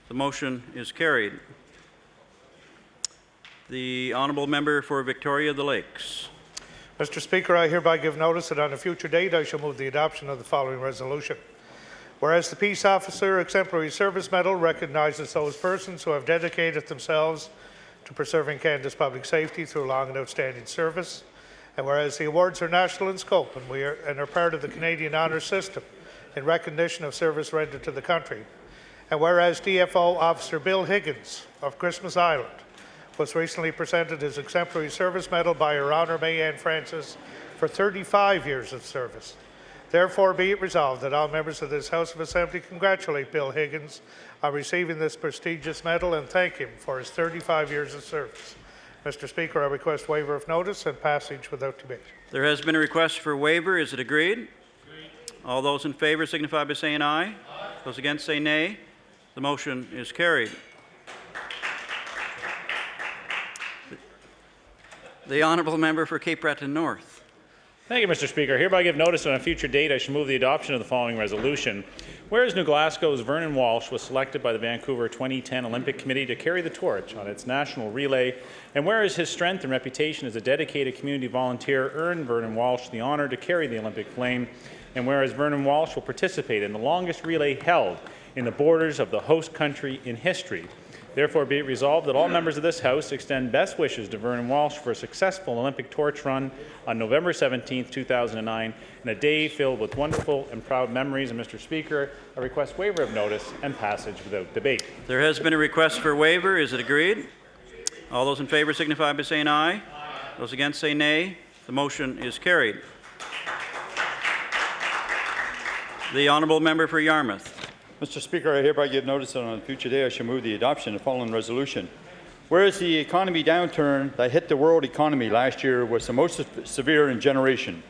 The motion is carried. The honourable member for Victoria the Lakes. Mr. Speaker, I hereby give notice that on a future date I shall move the adoption of the following resolution. Whereas the Peace Officer Exemplary Service Medal recognises those persons who have dedicated themselves to preserving Canada's public safety through long and outstanding service, and whereas the awards are national in scope and are part of the Canadian honour system in recognition of service rendered to the country, and whereas DFO Officer Bill Higgins of Christmas Island was recently presented his Exemplary Service Medal by Her Honour May Ann Francis for 35 years of service. Therefore, be it resolved that all members of this House of Assembly congratulate Bill Higgins on receiving this prestigious medal and thank him for his 35 years of service. Mr. Speaker, I request waiver of notice and passage without debate. There has been a request for waiver. Is it agreed? Agreed. All those in favour signify by saying aye. Aye. Those against say nay. The motion is carried. The honourable member for Cape Breton North. Thank you, Mr. Speaker. I hereby give notice on a future date I shall move the adoption of the following resolution. Whereas New Glasgow's Vernon Walsh was selected by the Vancouver 2010 Olympic Committee to carry the torch on its national relay, and whereas his strength and reputation as a dedicated community volunteer earned Vernon Walsh the honour to carry the Olympic flame, and whereas Vernon Walsh will participate in the longest relay held in the borders of the host country in history. Therefore, be it resolved that all members of this House extend best wishes to Vernon Walsh for a successful Olympic torch run on November 17, 2009, and a day filled with wonderful and proud memories. And Mr. Speaker, I request waiver of notice and passage without debate. There has been a request for waiver. Is it agreed? All those in favour signify by saying aye. Aye. Those against say nay. The motion is carried. The honourable member for Yarmouth. Mr. Speaker, I hereby give notice that on a future day I shall move the adoption of the following resolution. Whereas the economy downturn that hit the world economy last year was the most severe in generation,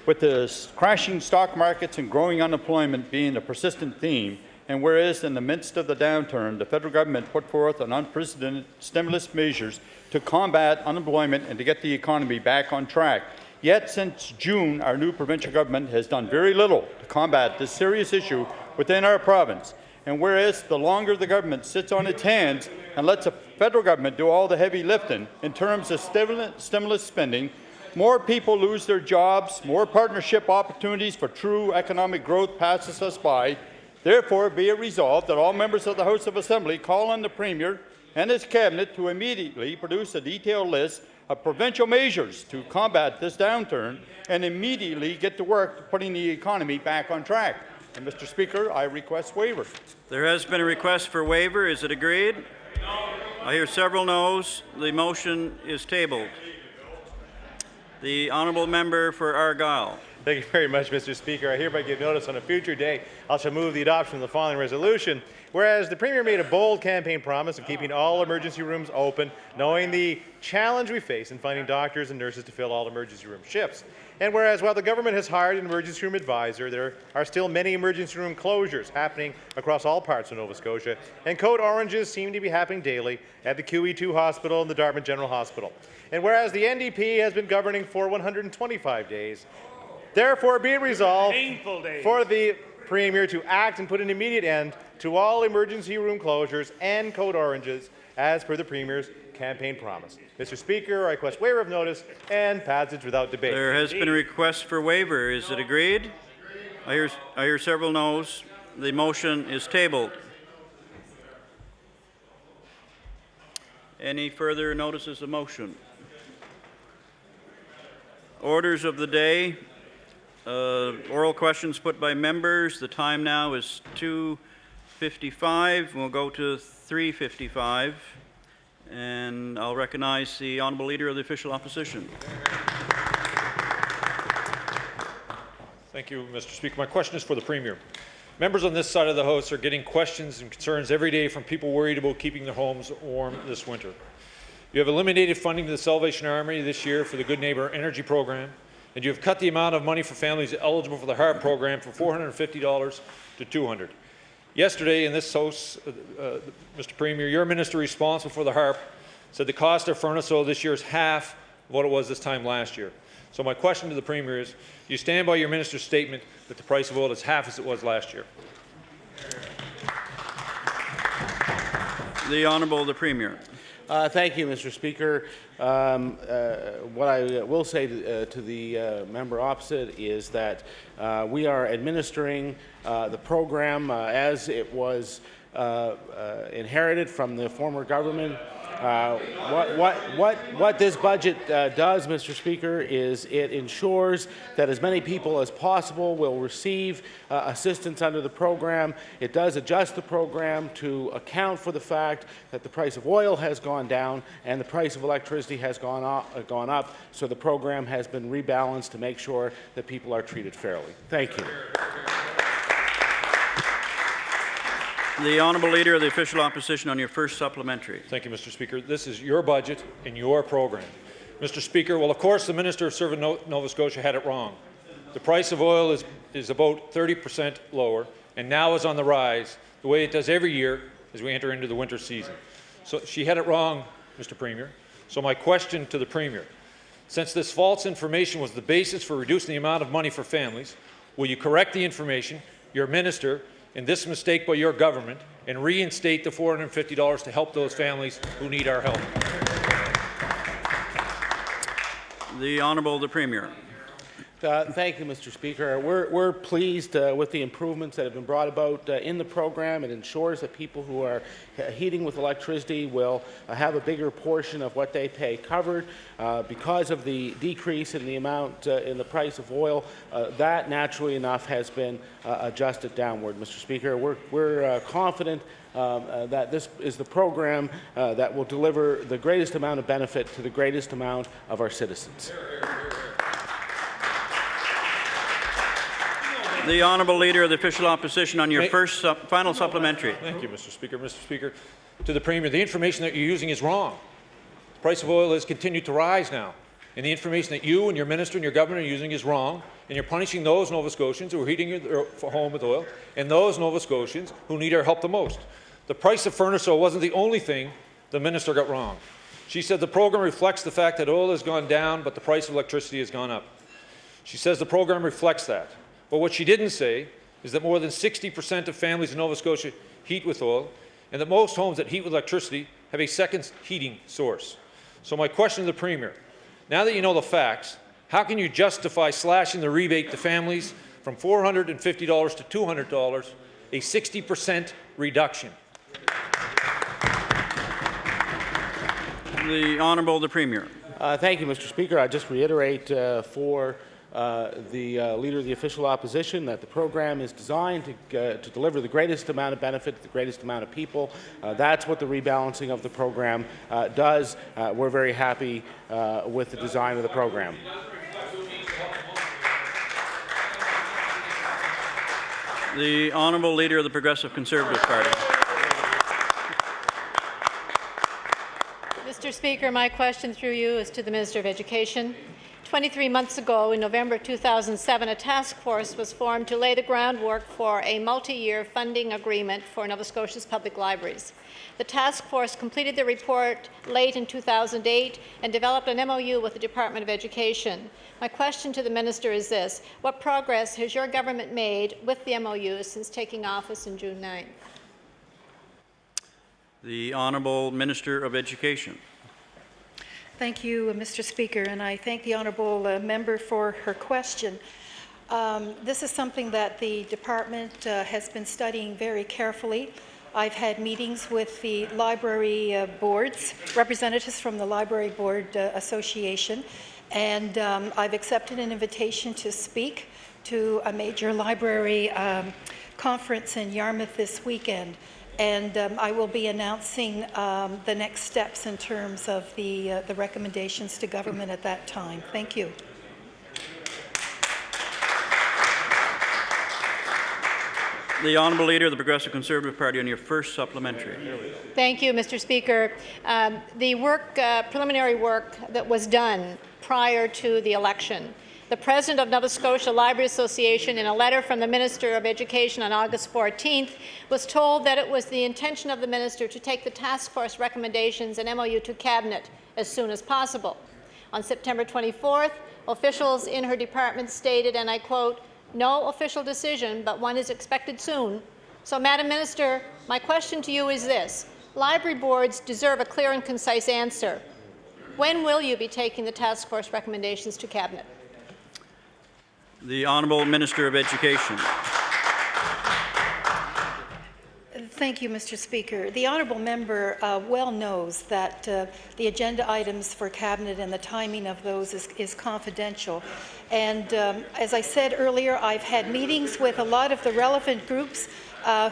with the crashing stock markets and growing unemployment being a persistent theme, and whereas in the midst of the downturn, the federal government put forth an unprecedented stimulus measures to combat unemployment and to get the economy back on track. Yet since June, our new provincial government has done very little to combat this serious issue within our province. And whereas the longer the government sits on its hands and lets the federal government do all the heavy lifting in terms of stimulus spending, more people lose their jobs, more partnership opportunities for true economic growth passes us by. Therefore, be it resolved that all members of the House of Assembly call on the Premier and his Cabinet to immediately produce a detailed list of provincial measures to combat this downturn and immediately get to work putting the economy back on track. And Mr. Speaker, I request waiver. There has been a request for waiver. Is it agreed? No. I hear several noes. The motion is tabled. The honourable member for Argyll. Thank you very much, Mr. Speaker. I hereby give notice on a future day I shall move the adoption of the following resolution. Whereas the Premier made a bold campaign promise of keeping all emergency rooms open, knowing the challenge we face in finding doctors and nurses to fill all emergency room shifts. And whereas while the government has hired an emergency room advisor, there are still many emergency room closures happening across all parts of Nova Scotia, and code oranges seem to be happening daily at the QE2 Hospital and the Dartmouth General Hospital. And whereas the NDP has been governing for 125 days, therefore be it resolved for the Premier to act and put an immediate end to all emergency room closures and code oranges as per the Premier's campaign promise. Mr. Speaker, I request waiver of notice and passage without debate. There has been a request for waiver. Is it agreed? I hear several noes. The motion is tabled. Any further notices of motion? Orders of the day. Oral questions put by members. The time now is 2:55. We'll go to 3:55. And I'll recognize the Honourable Leader of the Official Opposition. Thank you, Mr. Speaker. My question is for the Premier. Members on this side of the House are getting questions and concerns every day from people worried about keeping their homes warm this winter. You have eliminated funding to the Salvation Army this year for the Good Neighbour Energy Program, and you have cut the amount of money for families eligible for the HARP program from $450 to $200. Yesterday in this House, Mr. Premier, your minister responsible for the HARP said the cost of furnace oil this year is half of what it was this time last year. So my question to the Premier is, do you stand by your minister's statement that the price of oil is half as it was last year? The Honourable the Premier. Thank you, Mr. Speaker. What I will say to the member opposite is that we are administering the program as it was inherited from the former government. What this budget does, Mr. Speaker, is it ensures that as many people as possible will receive assistance under the program. It does adjust the program to account for the fact that the price of oil has gone down and the price of electricity has gone up, so the program has been rebalanced to make sure that people are treated fairly. Thank you. The Honourable Leader of the Official Opposition on your first supplementary. Thank you, Mr. Speaker. This is your budget and your program. Mr. Speaker, well, of course, the Minister of Serving Nova Scotia had it wrong. The price of oil is about 30% lower and now is on the rise, the way it does every year as we enter into the winter season. So she had it wrong, Mr. Premier. So my question to the Premier, since this false information was the basis for reducing the amount of money for families, will you correct the information, your minister, in this mistake by your government, and reinstate the $450 to help those families who need our help? The Honourable the Premier. Thank you, Mr. Speaker. We're pleased with the improvements that have been brought about in the program. It ensures that people who are heating with electricity will have a bigger portion of what they pay covered. Because of the decrease in the amount in the price of oil, that naturally enough has been adjusted downward, Mr. Speaker. We're confident that this is the program that will deliver the greatest amount of benefit to the greatest amount of our citizens. The Honourable Leader of the Official Opposition on your final supplementary. Thank you, Mr. Speaker. Mr. Speaker, to the Premier, the information that you're using is wrong. The price of oil has continued to rise now, and the information that you and your minister and your government are using is wrong, and you're punishing those Nova Scotians who are heating their home with oil and those Nova Scotians who need our help the most. The price of furnace oil wasn't the only thing the minister got wrong. She said the program reflects the fact that oil has gone down, but the price of electricity has gone up. She says the program reflects that. But what she didn't say is that more than 60% of families in Nova Scotia heat with oil, and that most homes that heat with electricity have a second heating source. So my question to the Premier, now that you know the facts, how can you justify slashing the rebate to families from $450 to $200, a 60% reduction? The Honourable the Premier. Thank you, Mr. Speaker. I just reiterate for the Leader of the Official Opposition that the program is designed to deliver the greatest amount of benefit to the greatest amount of people. That's what the rebalancing of the program does. We're very happy with the design of the program. The Honourable Leader of the Progressive Conservative Party. Mr. Speaker, my question through you is to the Minister of Education. 23 months ago, in November 2007, a task force was formed to lay the groundwork for a multi-year funding agreement for Nova Scotia's public libraries. The task force completed the report late in 2008 and developed an MOU with the Department of Education. My question to the Minister is this: what progress has your government made with the MOU since taking office in June 9th? The Honourable Minister of Education. Thank you, Mr. Speaker, and I thank the honourable member for her question. This is something that the department has been studying very carefully. I've had meetings with the library boards, representatives from the Library Board Association, and I've accepted an invitation to speak to a major library conference in Yarmouth this weekend. And I will be announcing the next steps in terms of the recommendations to government at that time. Thank you. The Honourable Leader of the Progressive Conservative Party on your first supplementary. Thank you, Mr. Speaker. The preliminary work that was done prior to the election, the President of Nova Scotia Library Association, in a letter from the Minister of Education on August 14th, was told that it was the intention of the Minister to take the task force recommendations and MOU to Cabinet as soon as possible. On September 24th, officials in her department stated, and I quote, "No official decision, but one is expected soon." So, Madam Minister, my question to you is this: library boards deserve a clear and concise answer. When will you be taking the task force recommendations to Cabinet? The Honourable Minister of Education. Thank you, Mr. Speaker. The honourable member well knows that the agenda items for Cabinet and the timing of those is confidential. And as I said earlier, I've had meetings with a lot of the relevant groups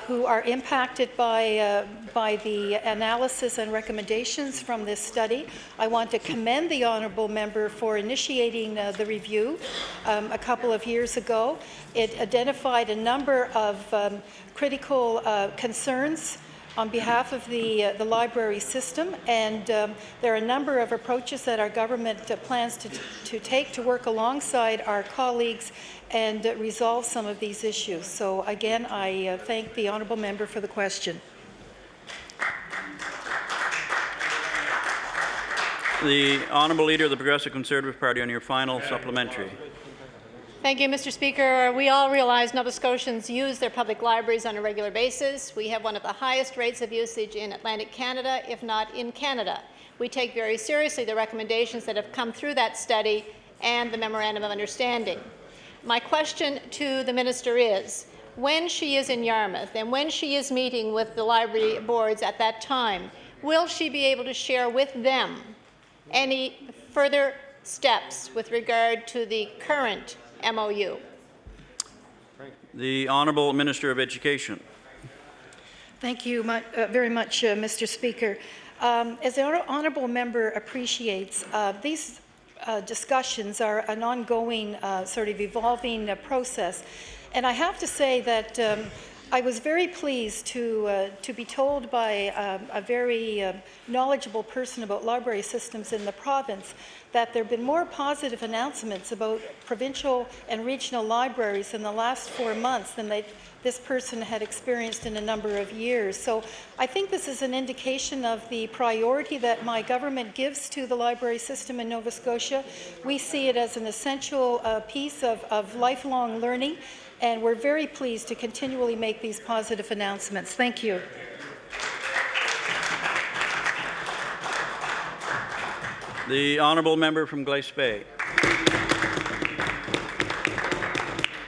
who are impacted by the analysis and recommendations from this study. I want to commend the honourable member for initiating the review a couple of years ago. It identified a number of critical concerns on behalf of the library system, and there are a number of approaches that our government plans to take to work alongside our colleagues and resolve some of these issues. So again, I thank the honourable member for the question. The Honourable Leader of the Progressive Conservative Party on your final supplementary. Thank you, Mr. Speaker. We all realize Nova Scotians use their public libraries on a regular basis. We have one of the highest rates of usage in Atlantic Canada, if not in Canada. We take very seriously the recommendations that have come through that study and the Memorandum of Understanding. My question to the Minister is, when she is in Yarmouth and when she is meeting with the library boards at that time, will she be able to share with them any further steps with regard to the current MOU? The Honourable Minister of Education. Thank you very much, Mr. Speaker. As the honourable member appreciates, these discussions are an ongoing, sort of evolving process. And I have to say that I was very pleased to be told by a very knowledgeable person about library systems in the province that there have been more positive announcements about provincial and regional libraries in the last 4 months than this person had experienced in a number of years. So I think this is an indication of the priority that my government gives to the library system in Nova Scotia. We see it as an essential piece of lifelong learning, and we're very pleased to continually make these positive announcements. Thank you. The Honourable Member from Glace Bay.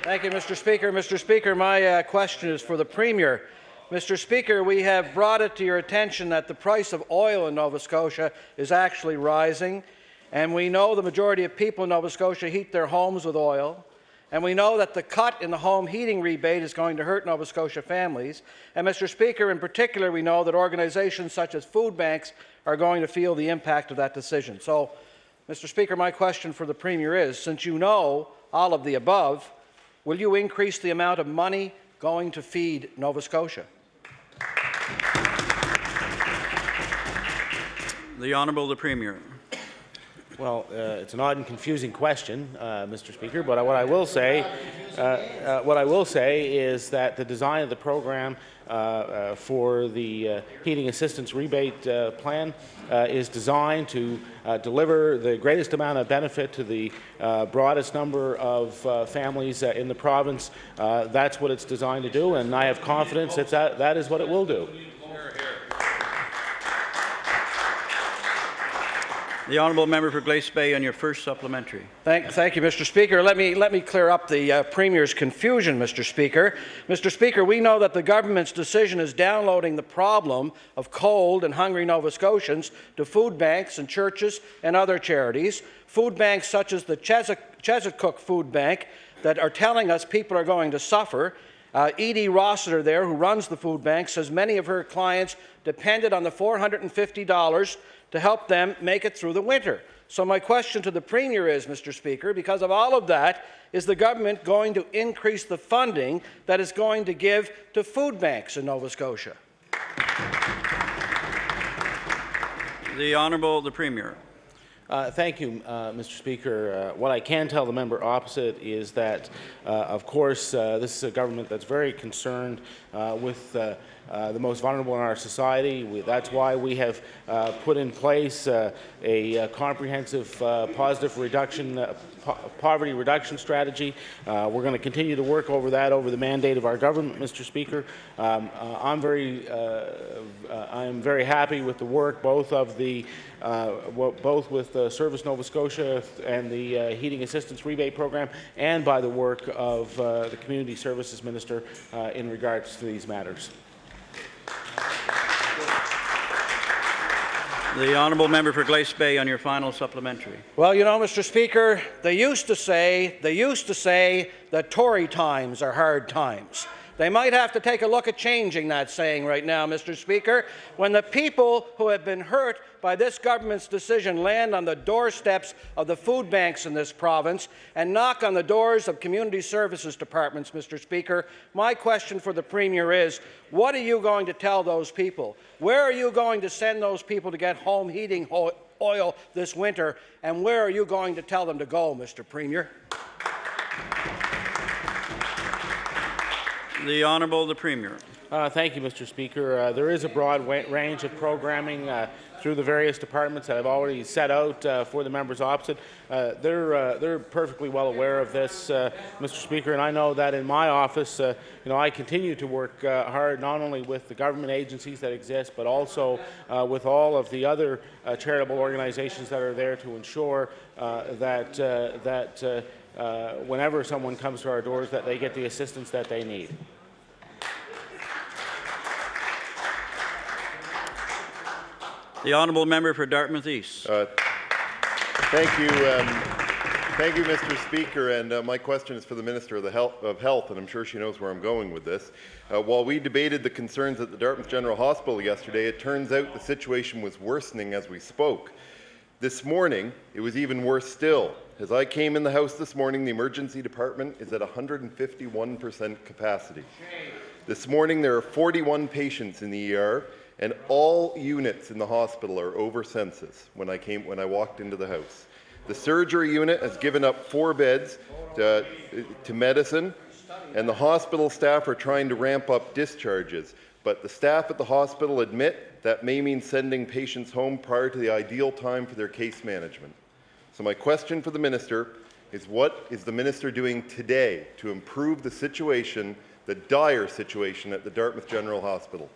Thank you, Mr. Speaker. Mr. Speaker, my question is for the Premier. Mr. Speaker, we have brought it to your attention that the price of oil in Nova Scotia is actually rising, and we know the majority of people in Nova Scotia heat their homes with oil. And we know that the cut in the home heating rebate is going to hurt Nova Scotia families. And, Mr. Speaker, in particular, we know that organizations such as food banks are going to feel the impact of that decision. So, Mr. Speaker, my question for the Premier is, since you know all of the above, will you increase the amount of money going to feed Nova Scotia? The Honourable the Premier. Well, it's an odd and confusing question, Mr. Speaker, but what I will say is that the design of the program for the heating assistance rebate plan is designed to deliver the greatest amount of benefit to the broadest number of families in the province. That's what it's designed to do, and I have confidence that that is what it will do. The honourable member for Glace Bay on your first supplementary. Thank you, Mr. Speaker. Let me clear up the Premier's confusion, Mr. Speaker. Mr. Speaker, we know that the government's decision is downloading the problem of cold and hungry Nova Scotians to food banks and churches and other charities, food banks such as the Chesapeake Food Bank that are telling us people are going to suffer. Edie Rossiter there, who runs the food bank, says many of her clients depended on the $450 to help them make it through the winter. So my question to the Premier is, Mr. Speaker, because of all of that, is the government going to increase the funding that it's going to give to food banks in Nova Scotia? The Honourable the Premier. Thank you, Mr. Speaker. What I can tell the member opposite is that, of course, this is a government that's very concerned with the most vulnerable in our society. That's why we have put in place a comprehensive poverty reduction strategy. We're going to continue to work over that over the mandate of our government, Mr. Speaker. I am very happy with the work both with Service Nova Scotia and the Heating Assistance Rebate Program, and by the work of the Community Services Minister in regards to these matters. The honourable member for Glace Bay on your final supplementary. Well, you know, Mr. Speaker, they used to say that Tory times are hard times. They might have to take a look at changing that saying right now, Mr. Speaker, when the people who have been hurt by this government's decision land on the doorsteps of the food banks in this province and knock on the doors of community services departments, Mr. Speaker. My question for the Premier is, what are you going to tell those people? Where are you going to send those people to get home heating oil this winter, and where are you going to tell them to go, Mr. Premier? The Honourable the Premier. Thank you, Mr. Speaker. There is a broad range of programming through the various departments that I've already set out for the members opposite. They're perfectly well aware of this, Mr. Speaker, and I know that in my office, I continue to work hard not only with the government agencies that exist, but also with all of the other charitable organizations that are there to ensure that whenever someone comes to our doors, that they get the assistance that they need. The honourable member for Dartmouth East. Thank you, Mr. Speaker. And my question is for the Minister of Health, and I'm sure she knows where I'm going with this. While we debated the concerns at the Dartmouth General Hospital yesterday, it turns out the situation was worsening as we spoke. This morning, it was even worse still. As I came in the house this morning, the emergency department is at 151% capacity. This morning, there are 41 patients in the ER, and all units in the hospital are over census when I walked into the house. The surgery unit has given up 4 beds to medicine, and the hospital staff are trying to ramp up discharges. But the staff at the hospital admit that may mean sending patients home prior to the ideal time for their case management. So my question for the Minister is, what is the Minister doing today to improve the situation, the dire situation at the Dartmouth General Hospital?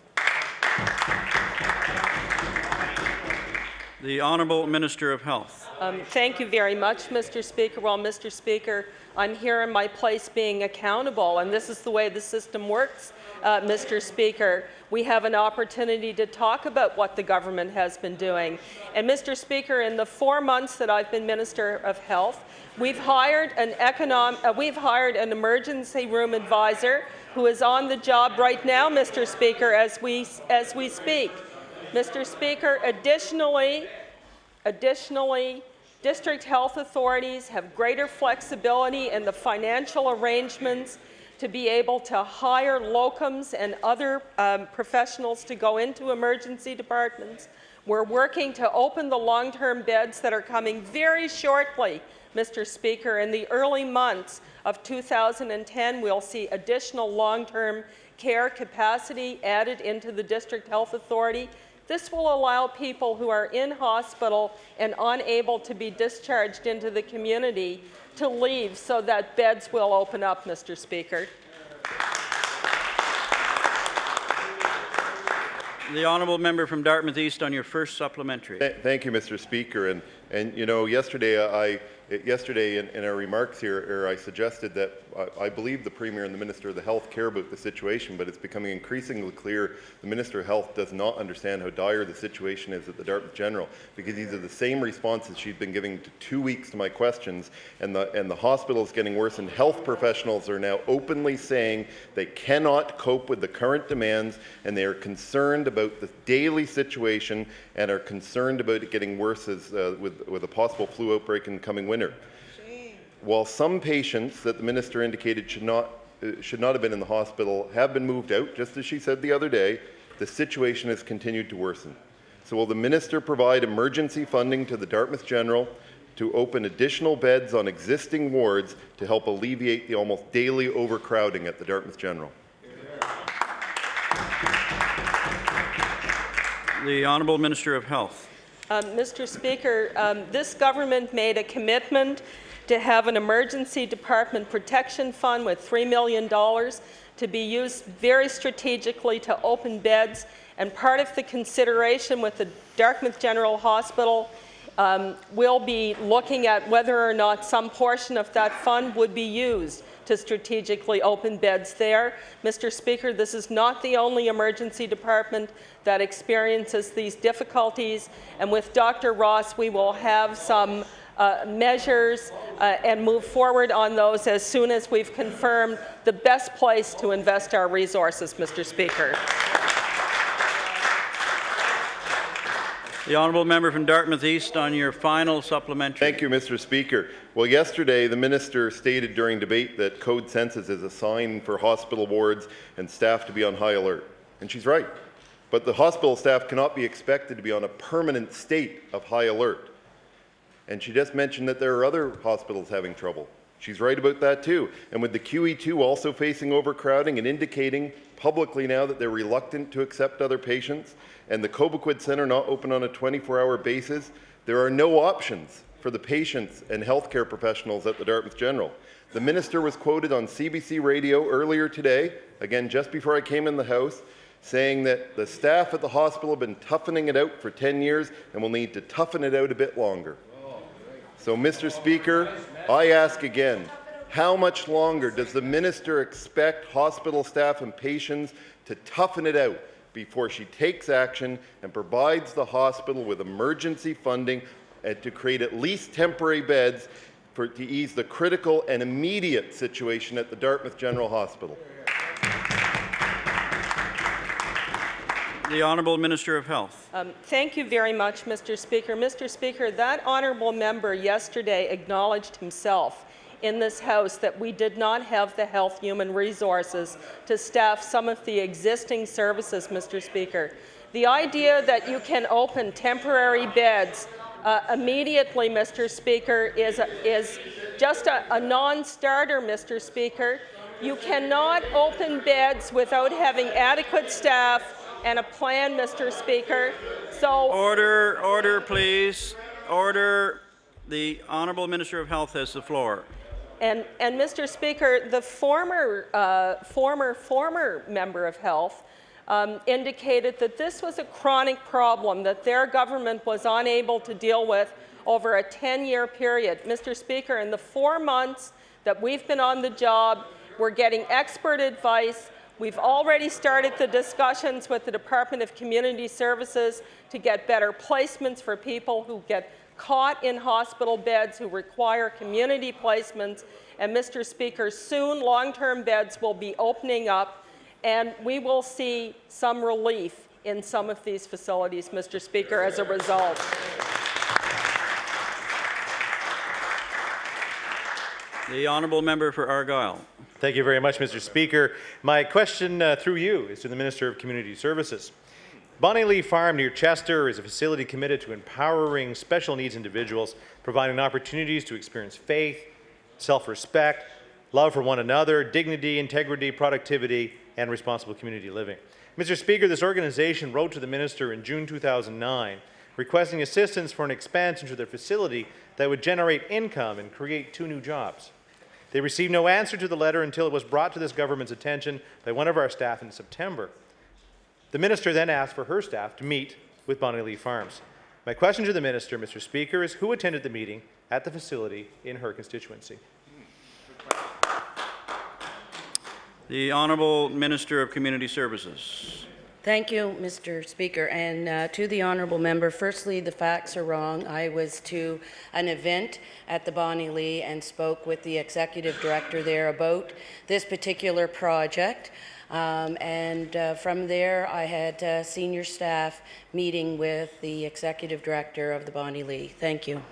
The Honourable Minister of Health. Thank you very much, Mr. Speaker. Well, Mr. Speaker, I'm here in my place being accountable, and this is the way the system works, Mr. Speaker. We have an opportunity to talk about what the government has been doing. And, Mr. Speaker, in the 4 months that I've been Minister of Health, we've hired an emergency room advisor who is on the job right now, Mr. Speaker, as we speak. Mr. Speaker, additionally, district health authorities have greater flexibility in the financial arrangements to be able to hire locums and other professionals to go into emergency departments. We're working to open the long-term beds that are coming very shortly, Mr. Speaker. In the early months of 2010, we'll see additional long-term care capacity added into the District Health Authority. This will allow people who are in hospital and unable to be discharged into the community to leave so that beds will open up, Mr. Speaker. The honourable member from Dartmouth East on your first supplementary. Thank you, Mr. Speaker. And you know, yesterday in our remarks here, I suggested that I believe the Premier and the Minister of the Health care about the situation, but it's becoming increasingly clear the Minister of Health does not understand how dire the situation is at the Dartmouth General, because these are the same responses she's been giving to 2 weeks to my questions, and the hospital is getting worse, and health professionals are now openly saying they cannot cope with the current demands, and they are concerned about the daily situation and are concerned about it getting worse with a possible flu outbreak in the coming winter. While some patients that the minister indicated should not have been in the hospital have been moved out, just as she said the other day, the situation has continued to worsen. So will the minister provide emergency funding to the Dartmouth General to open additional beds on existing wards to help alleviate the almost daily overcrowding at the Dartmouth General? The Honourable Minister of Health. Mr. Speaker, this government made a commitment to have an emergency department protection fund with $3 million to be used very strategically to open beds, and part of the consideration with the Dartmouth General Hospital will be looking at whether or not some portion of that fund would be used to strategically open beds there. Mr. Speaker, this is not the only emergency department that experiences these difficulties, and with Dr. Ross we will have some measures and move forward on those as soon as we've confirmed the best place to invest our resources, Mr. Speaker. The honourable member from Dartmouth East on your final supplementary. Thank you, Mr. Speaker. Well, yesterday the minister stated during debate that code census is a sign for hospital wards and staff to be on high alert. And she's right. But the hospital staff cannot be expected to be on a permanent state of high alert. And she just mentioned that there are other hospitals having trouble. She's right about that too. And with the QE2 also facing overcrowding and indicating publicly now that they're reluctant to accept other patients, and the Cobequid Centre not open on a 24-hour basis, there are no options for the patients and healthcare professionals at the Dartmouth General. The minister was quoted on CBC radio earlier today, again just before I came in the House, saying that the staff at the hospital have been toughening it out for 10 years and will need to toughen it out a bit longer. So, Mr. Speaker, I ask again, how much longer does the minister expect hospital staff and patients to toughen it out before she takes action and provides the hospital with emergency funding to create at least temporary beds to ease the critical and immediate situation at the Dartmouth General Hospital? The Honourable Minister of Health. Thank you very much, Mr. Speaker. Mr. Speaker, that honourable member yesterday acknowledged himself in this House that we did not have the health human resources to staff some of the existing services, Mr. Speaker. The idea that you can open temporary beds immediately, Mr. Speaker, is just a non-starter, Mr. Speaker. You cannot open beds without having adequate staff and a plan, Mr. Speaker. So order, please. Order. The Honourable Minister of Health has the floor. And Mr. Speaker, the former member of Health indicated that this was a chronic problem that their government was unable to deal with over a 10-year period. Mr. Speaker, in the 4 months that we've been on the job, we're getting expert advice. We've already started the discussions with the Department of Community Services to get better placements for people who get caught in hospital beds who require community placements. And Mr. Speaker, soon long-term beds will be opening up and we will see some relief in some of these facilities, Mr. Speaker, as a result. The honourable member for Argyll. Thank you very much, Mr. Speaker. My question through you is to the Minister of Community Services. Bonnie Lee Farm near Chester is a facility committed to empowering special needs individuals, providing opportunities to experience faith, self-respect, love for one another, dignity, integrity, productivity, and responsible community living. Mr. Speaker, this organization wrote to the Minister in June 2009 requesting assistance for an expansion to their facility that would generate income and create 2 new jobs. They received no answer to the letter until it was brought to this government's attention by one of our staff in September. The Minister then asked for her staff to meet with Bonnie Lee Farms. My question to the Minister, Mr. Speaker, is who attended the meeting at the facility in her constituency? The Honourable Minister of Community Services. Thank you, Mr. Speaker. And to the honourable member, firstly, the facts are wrong. I was to an event at the Bonnie Lee and spoke with the executive director there about this particular project. From there, I had senior staff meeting with the executive director of the Bonnie Lee. Thank you.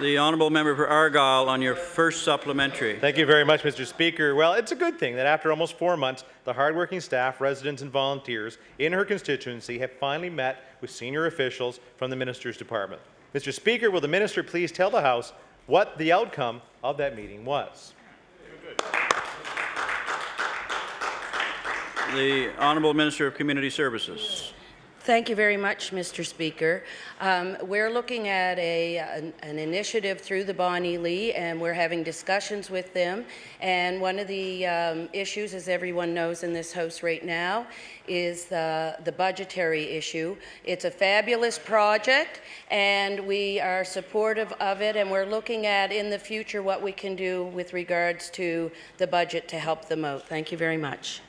The honourable member for Argyll on your first supplementary. Thank you very much, Mr. Speaker. Well, it's a good thing that after almost 4 months, the hardworking staff, residents and volunteers in her constituency have finally met with senior officials from the Minister's department. Mr. Speaker, will the Minister please tell the House what the outcome of that meeting was? The Honourable Minister of Community Services. Thank you very much, Mr. Speaker. We're looking at an initiative through the Bonnie Lee, and we're having discussions with them. And one of the issues, as everyone knows in this House right now, is the budgetary issue. It's a fabulous project, and we are supportive of it, and we're looking at in the future what we can do with regards to the budget to help them out. Thank you very much.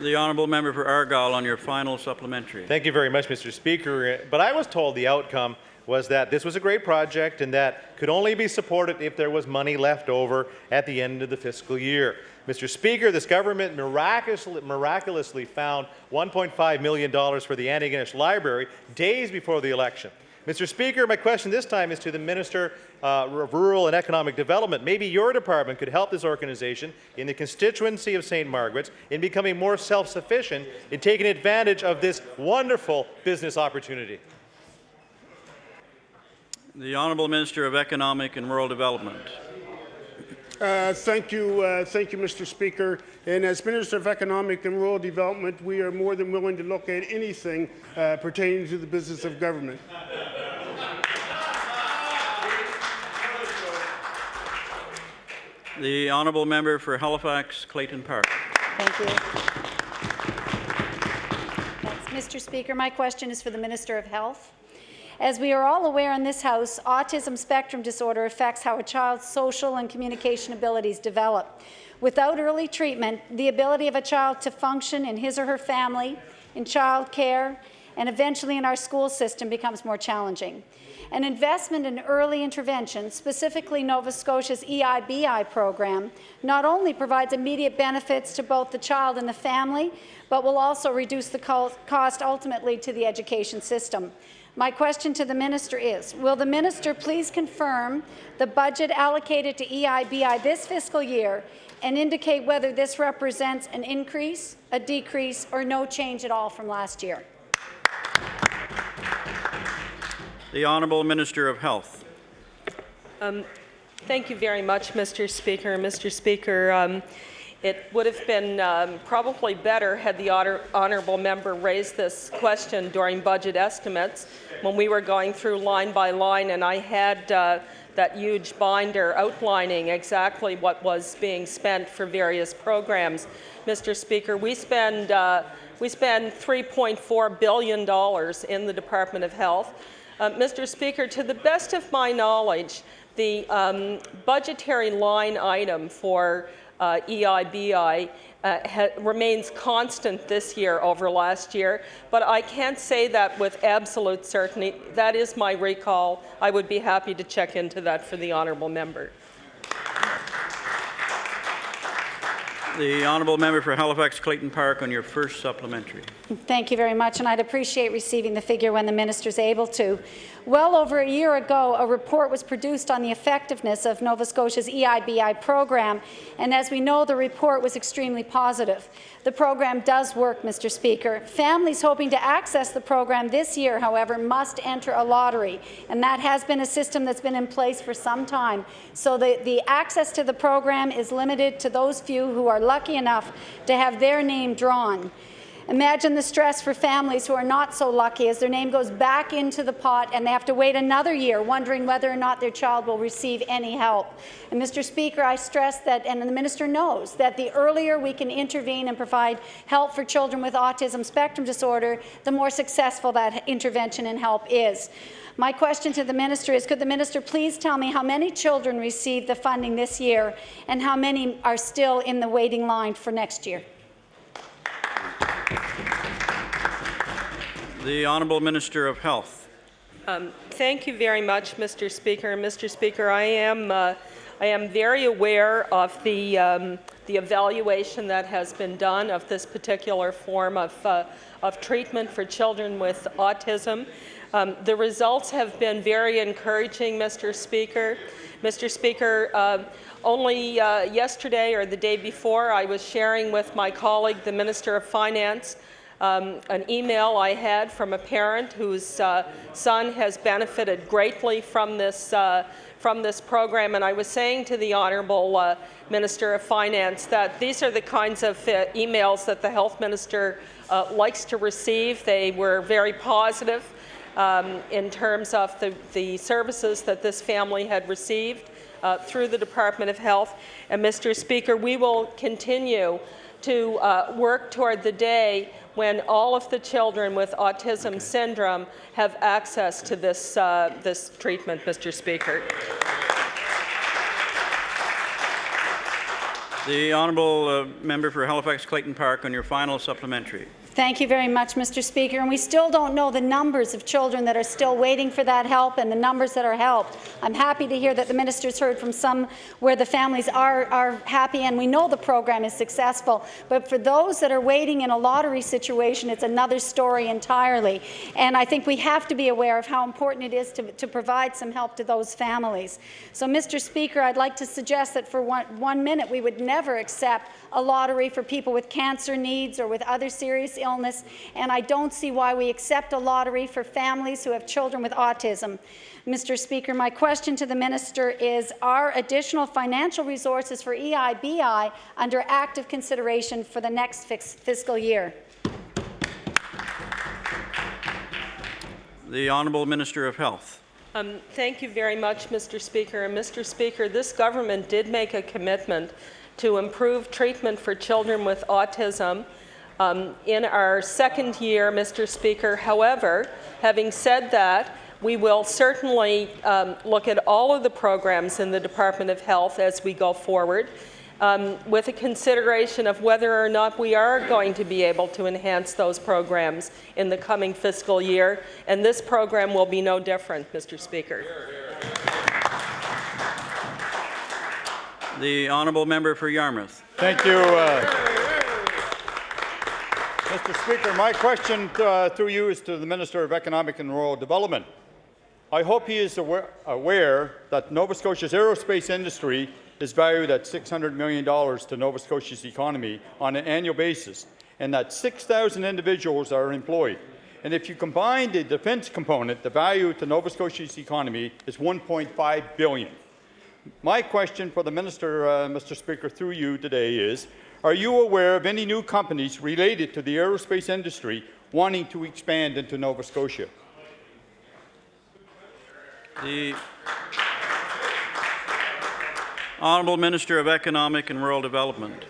The honourable member for Argyll on your final supplementary. Thank you very much, Mr. Speaker. But I was told the outcome was that this was a great project and that could only be supported if there was money left over at the end of the fiscal year. Mr. Speaker, this government miraculously found $1.5 million for the Antigonish Library days before the election. Mr. Speaker, my question this time is to the Minister of Rural and Economic Development. Maybe your department could help this organization in the constituency of St. Margaret's in becoming more self-sufficient in taking advantage of this wonderful business opportunity. The Honourable Minister of Economic and Rural Development. Thank you, Mr. Speaker. And as Minister of Economic and Rural Development, we are more than willing to look at anything pertaining to the business of government. The Honourable Member for Halifax, Clayton Park. Thank you. Thanks, Mr. Speaker. My question is for the Minister of Health. As we are all aware in this House, autism spectrum disorder affects how a child's social and communication abilities develop. Without early treatment, the ability of a child to function in his or her family, in child care, and eventually in our school system becomes more challenging. An investment in early intervention, specifically Nova Scotia's EIBI program, not only provides immediate benefits to both the child and the family, but will also reduce the cost ultimately to the education system. My question to the Minister is, will the Minister please confirm the budget allocated to EIBI this fiscal year and indicate whether this represents an increase, a decrease, or no change at all from last year? The Honourable Minister of Health. Thank you very much, Mr. Speaker. Mr. Speaker, it would have been probably better had the honourable member raised this question during budget estimates when we were going through line by line, and I had that huge binder outlining exactly what was being spent for various programs. Mr. Speaker, we spend $3.4 billion in the Department of Health. Mr. Speaker, to the best of my knowledge, the budgetary line item for EIBI remains constant this year over last year, but I can't say that with absolute certainty. That is my recall. I would be happy to check into that for the honourable member. The honourable member for Halifax Clayton Park on your first supplementary. Thank you very much, and I'd appreciate receiving the figure when the minister is able to. Well over a year ago, a report was produced on the effectiveness of Nova Scotia's EIBI program, and as we know, the report was extremely positive. The program does work, Mr. Speaker. Families hoping to access the program this year, however, must enter a lottery, and that has been a system that's been in place for some time. So the access to the program is limited to those few who are lucky enough to have their name drawn. Imagine the stress for families who are not so lucky as their name goes back into the pot and they have to wait another year wondering whether or not their child will receive any help. And Mr. Speaker, I stress that, and the minister knows, that the earlier we can intervene and provide help for children with autism spectrum disorder, the more successful that intervention and help is. My question to the minister is, could the minister please tell me how many children received the funding this year and how many are still in the waiting line for next year? The Honourable Minister of Health. Thank you very much, Mr. Speaker. Mr. Speaker, I am very aware of the evaluation that has been done of this particular form of treatment for children with autism. The results have been very encouraging, Mr. Speaker. Mr. Speaker, only yesterday or the day before, I was sharing with my colleague, the Minister of Finance, an email I had from a parent whose son has benefited greatly from this program, and I was saying to the Honourable Minister of Finance that these are the kinds of emails that the Health Minister likes to receive. They were very positive in terms of the services that this family had received through the Department of Health. And Mr. Speaker, we will continue to work toward the day when all of the children with autism syndrome have access to this, this treatment, Mr. Speaker. The Honourable Member for Halifax Clayton Park on your final supplementary. Thank you very much, Mr. Speaker. And we still don't know the numbers of children that are still waiting for that help and the numbers that are helped. I'm happy to hear that the minister's heard from some where the families are happy, and we know the program is successful. But for those that are waiting in a lottery situation, it's another story entirely. And I think we have to be aware of how important it is to provide some help to those families. So, Mr. Speaker, I'd like to suggest that for one minute we would never accept a lottery for people with cancer needs or with other serious illness, and I don't see why we accept a lottery for families who have children with autism. Mr. Speaker, my question to the minister is, are additional financial resources for EIBI under active consideration for the next fiscal year? The Honourable Minister of Health. Thank you very much, Mr. Speaker. And Mr. Speaker, this government did make a commitment to improve treatment for children with autism in our second year, Mr. Speaker. However, having said that, we will certainly look at all of the programs in the Department of Health as we go forward, with a consideration of whether or not we are going to be able to enhance those programs in the coming fiscal year, and this program will be no different, Mr. Speaker. The Honourable Member for Yarmouth. Thank you. Mr. Speaker, my question through you is to the Minister of Economic and Rural Development. I hope he is aware that Nova Scotia's aerospace industry is valued at $600 million to Nova Scotia's economy on an annual basis, and that 6,000 individuals are employed. And if you combine the defence component, the value to Nova Scotia's economy is $1.5 billion. My question for the Minister, Mr. Speaker, through you today is, are you aware of any new companies related to the aerospace industry wanting to expand into Nova Scotia? The Honourable Minister of Economic and Rural Development.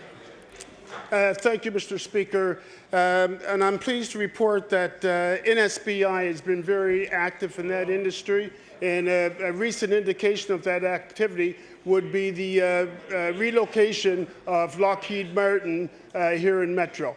Thank you, Mr. Speaker. And I'm pleased to report that NSBI has been very active in that industry. And a recent indication of that activity would be the relocation of Lockheed Martin here in Metro.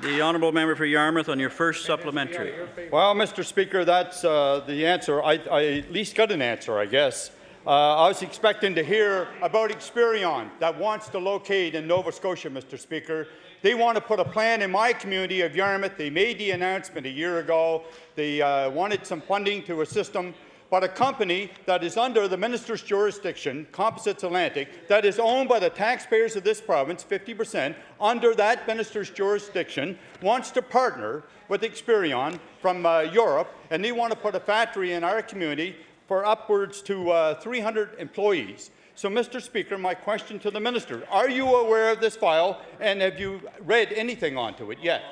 The Honourable Member for Yarmouth on your first supplementary. Well, Mr. Speaker, that's the answer. I at least got an answer, I guess. I was expecting to hear about Experion that wants to locate in Nova Scotia, Mr. Speaker. They want to put a plan in my community of Yarmouth. They made the announcement a year ago. They wanted some funding to assist them. But a company that is under the minister's jurisdiction, Composites Atlantic, that is owned by the taxpayers of this province, 50%, under that minister's jurisdiction, wants to partner with Experion from Europe, and they want to put a factory in our community for upwards to 300 employees. So, Mr. Speaker, my question to the minister, are you aware of this file, and have you read anything onto it yet?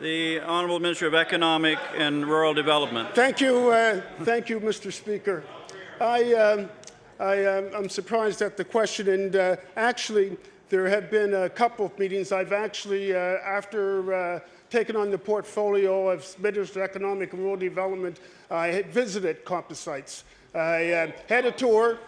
The Honourable Minister of Economic and Rural Development. Thank you, Mr. Speaker. I'm surprised at the question, and actually, there have been a couple of meetings. I've actually, after taking on the portfolio of Minister of Economic and Rural Development, I had visited composites. I had a tour.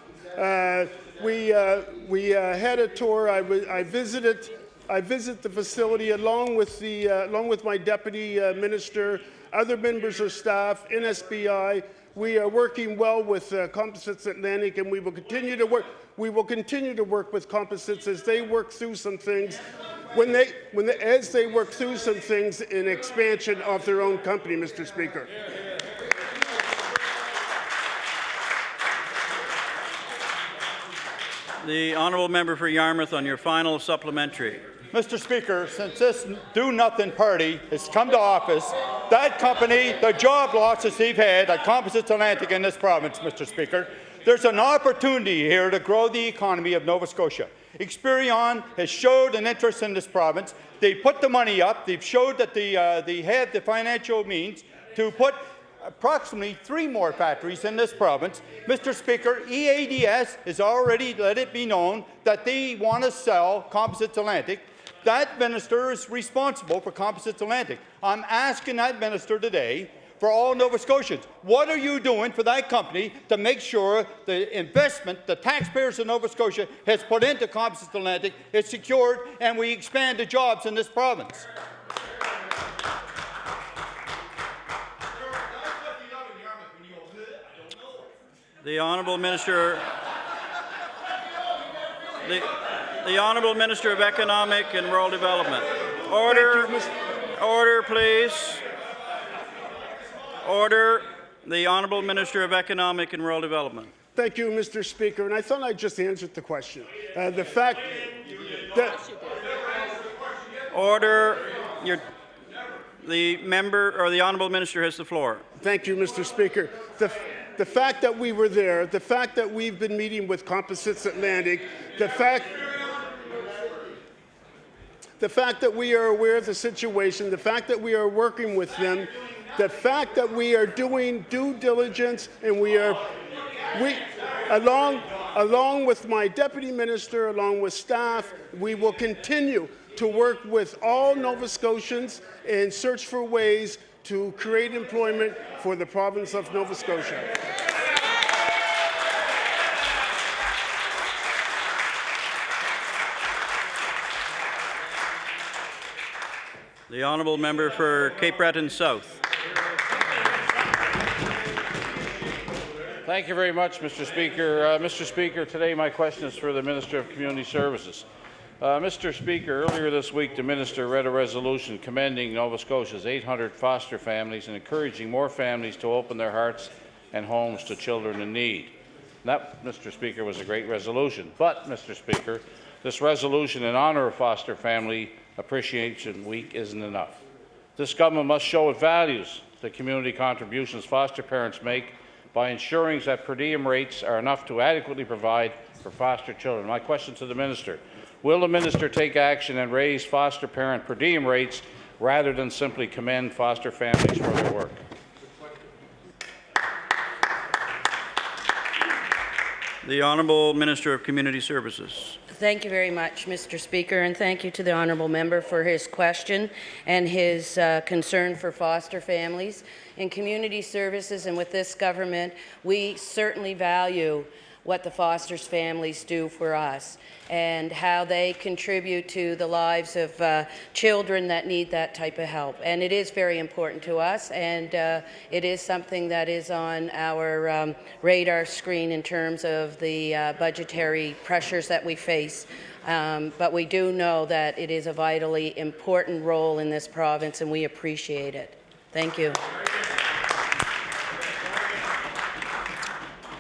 We had a tour. I visited the facility along with my deputy minister, other members of staff, NSBI. We are working well with Composites Atlantic, and we will continue to work. We will continue to work with Composites as they work through some things. As they work through some things in expansion of their own company, Mr. Speaker. The Honourable Member for Yarmouth on your final supplementary. Mr. Speaker, since this do-nothing party has come to office, that company, the job losses they've had at Composites Atlantic in this province, Mr. Speaker, there's an opportunity here to grow the economy of Nova Scotia. Experion has showed an interest in this province. They put the money up. They've showed that they have the financial means to put approximately 3 more factories in this province. Mr. Speaker, EADS has already let it be known that they want to sell Composites Atlantic. That minister is responsible for Composites Atlantic. I'm asking that minister today, for all Nova Scotians, what are you doing for that company to make sure the investment the taxpayers of Nova Scotia has put into Composites Atlantic is secured and we expand the jobs in this province? The Honourable Minister. The Honourable Minister of Economic and Rural Development. Order. Order, please. Order. The Honourable Minister of Economic and Rural Development. Thank you, Mr. Speaker. And I thought I just answered the question. The fact that order. The member or the Honourable Minister has the floor. Thank you, Mr. Speaker. The fact that we were there, the fact that we've been meeting with Composites Atlantic, the fact that we are aware of the situation, the fact that we are working with them, the fact that we are doing due diligence, and along with my deputy minister, along with staff, we will continue to work with all Nova Scotians and search for ways to create employment for the province of Nova Scotia. The Honourable Member for Cape Breton South. Thank you very much, Mr. Speaker. Mr. Speaker, today my question is for the Minister of Community Services. Mr. Speaker, earlier this week the Minister read a resolution commending Nova Scotia's 800 foster families and encouraging more families to open their hearts and homes to children in need. That, Mr. Speaker, was a great resolution. But, Mr. Speaker, this resolution in honour of Foster Family Appreciation Week isn't enough. This government must show it values the community contributions foster parents make by ensuring that per diem rates are enough to adequately provide for foster children. My question to the Minister, will the Minister take action and raise foster parent per diem rates rather than simply commend foster families for their work? The Honourable Minister of Community Services. Thank you very much, Mr. Speaker, and thank you to the honourable member for his question and his concern for foster families. In community services and with this government, we certainly value what the foster families do for us and how they contribute to the lives of children that need that type of help. And it is very important to us, and it is something that is on our radar screen in terms of the budgetary pressures that we face. But we do know that it is a vitally important role in this province, and we appreciate it. Thank you.